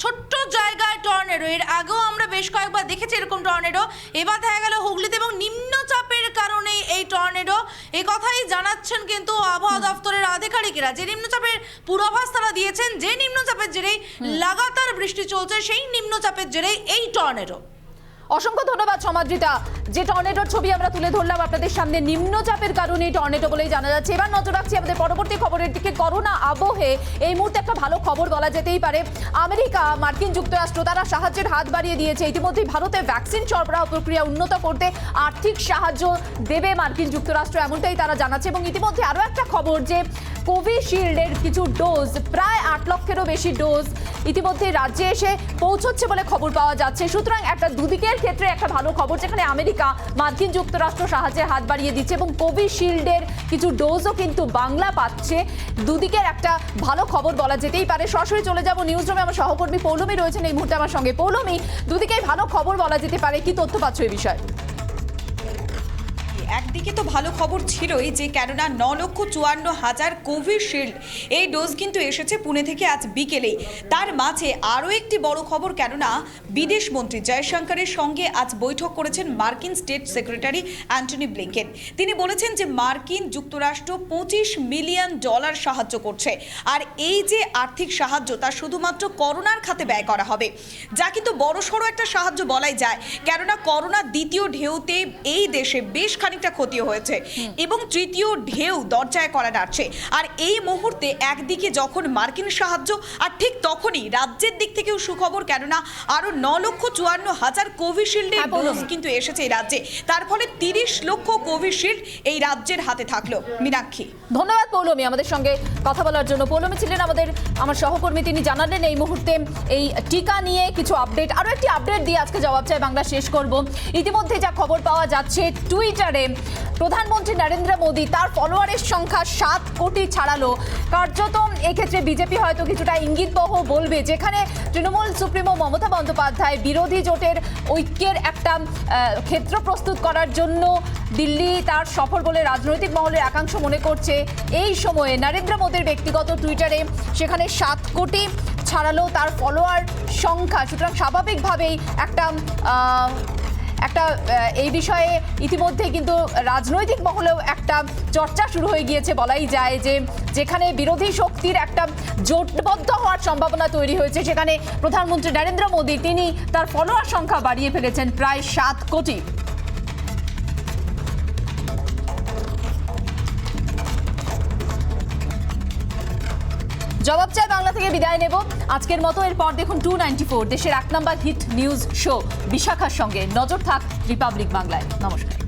ছোট্ট জায়গায় টর্নেডো, এর আগেও আমরা বেশ কয়েকবার দেখেছি এরকম টর্নেডো, এবার দেখা গেল হুগলিতে, এবং নিম্নচাপের কারণেই এই টর্নেডো। এই কথাই জানাচ্ছেন কিন্তু আবহাওয়া দপ্তরের আধিকারিকেরা, যে নিম্নচাপের পূর্বাভাস তারা দিয়েছেন, যে নিম্নচাপের জেরেই লাগাতার বৃষ্টি চলছে, সেই নিম্নচাপের জেরেই এই টর্নেডো। অসংখ্য ধন্যবাদ সমাদৃতা। যে টর্নেডোর ছবি আমরা তুলে ধরলাম আপনাদের সামনে, নিম্নচাপের কারণে টর্নেডো বলেই জানা যাচ্ছে। এবার নজর রাখছি আমাদের পরবর্তী খবরের দিকে। করোনা আবহে এই মুহূর্তে একটা ভালো খবর বলা যেতেই পারে। আমেরিকা, মার্কিন যুক্তরাষ্ট্র তারা সাহায্যের হাত বাড়িয়ে দিয়েছে। ইতিমধ্যেই ভারতে ভ্যাকসিন সরবরাহ প্রক্রিয়া উন্নত করতে আর্থিক সাহায্য দেবে মার্কিন যুক্তরাষ্ট্র, এমনটাই তারা জানাচ্ছে। এবং ইতিমধ্যে আরও একটা খবর, যে কোভিশিল্ডের কিছু ডোজ, প্রায় 8 লক্ষেরও বেশি ডোজ ইতিমধ্যে রাজ্যে এসে পৌঁছচ্ছে বলে খবর পাওয়া যাচ্ছে। সুতরাং একটা দুদিকের ক্ষেত্রে একটা ভালো খবর, যেখানে আমেরিকা, মার্কিন যুক্তরাষ্ট্র সাহায্যের হাত বাড়িয়ে দিচ্ছে এবং কোভিশিল্ডের কিছু ডোজও কিন্তু বাংলা পাচ্ছে। দুদিকের একটা ভালো খবর বলা যেতেই পারে। সরাসরি চলে যাব নিউজ রুমে, আমার সহকর্মী পৌলমী রয়েছেন এই মুহূর্তে আমার সঙ্গে। পৌলমী, দুদিকেই ভালো খবর বলা যেতে পারে, কি তথ্য পাচ্ছ এই বিষয়ে? একদিকে তো ভালো খবর ছিলই, যে কেননা 9,54,000 কোভিশিল্ড এই ডোজ কিন্তু এসেছে পুনে থেকে আজ বিকেলেই। তার মাঝে আরও একটি বড় খবর, কেননা বিদেশ মন্ত্রী জয়শঙ্করের সঙ্গে আজ বৈঠক করেছেন মার্কিন স্টেট সেক্রেটারি অ্যান্টনি ব্লিংকেন। তিনি বলেছেন যে মার্কিন যুক্তরাষ্ট্র $25 মিলিয়ন সাহায্য করছে, আর এই যে আর্থিক সাহায্য তা শুধুমাত্র করোনার খাতে ব্যয় করা হবে, যা কিন্তু বড়সড় একটা সাহায্য বলাই যায়। কেননা করোনার দ্বিতীয় ঢেউতে এই দেশে বেশ খানিকটা ক্ষতি হয়েছে এবং তৃতীয় ঢেউ দরজায় করা নাড়ছে। আর এই মুহূর্তে একদিকে যখন মার্কিন সাহায্য, আর ঠিক তখনই রাজ্যের দিক থেকেও সুখবর, কেননা আরো 9,54,000 কোভিশিল্ডের ডোজ কিন্তু এসেছে এই রাজ্যে। তার ফলে 30 লক্ষ কোভিশিল্ড এই রাজ্যের হাতে থাকলো। মীনাক্ষী, ধন্যবাদ পৌলমী আমাদের সঙ্গে কথা বলার জন্য। পৌলমী ছিলেন আমার সহকর্মী, তিনি জানালেন এই মুহূর্তে এই টিকা নিয়ে কিছু আপডেট। আরও একটি আপডেট দিয়ে আজকে জবাব চাই বাংলা শেষ করব। ইতিমধ্যে যা খবর পাওয়া যাচ্ছে, টুইটারে প্রধানমন্ত্রী নরেন্দ্র মোদী তার ফলোয়ারের সংখ্যা 7 কোটি ছাড়ালো। কার্যত এক্ষেত্রে বিজেপি হয়তো কিছুটা ইঙ্গিতবহ বলবে, যেখানে তৃণমূল সুপ্রিমো মমতা বন্দ্যোপাধ্যায় বিরোধী জোটের ঐক্যের একটা ক্ষেত্র প্রস্তুত করার জন্য দিল্লি তার সফর বলে রাজনৈতিক মহলের একাংশ মনে করছে। এই সময়ে নরেন্দ্র মোদীর ব্যক্তিগত টুইটারে সেখানে 7 কোটি ছাড়ালো তার ফলোয়ার সংখ্যা। সুতরাং স্বাভাবিকভাবেই একটা এই বিষয়ে ইতিমধ্যে কিন্তু রাজনৈতিক মহলেও একটা চর্চা শুরু হয়ে গিয়েছে বলাই যায়, যে যেখানে বিরোধী শক্তির একটা জোটবদ্ধ হওয়ার সম্ভাবনা তৈরি হয়েছে, সেখানে প্রধানমন্ত্রী নরেন্দ্র মোদী তিনি তার ফলোয়ার সংখ্যা বাড়িয়ে ফেলেছেন প্রায় 7 কোটি। জবাব চাই বাংলা থেকে বিদায় নেব আজকের মতো। এরপর দেখুন 294 দেশের 1 নম্বর হিট নিউজ শো বিশাখার সঙ্গে। নজর থাক রিপাবলিক বাংলায়। নমস্কার।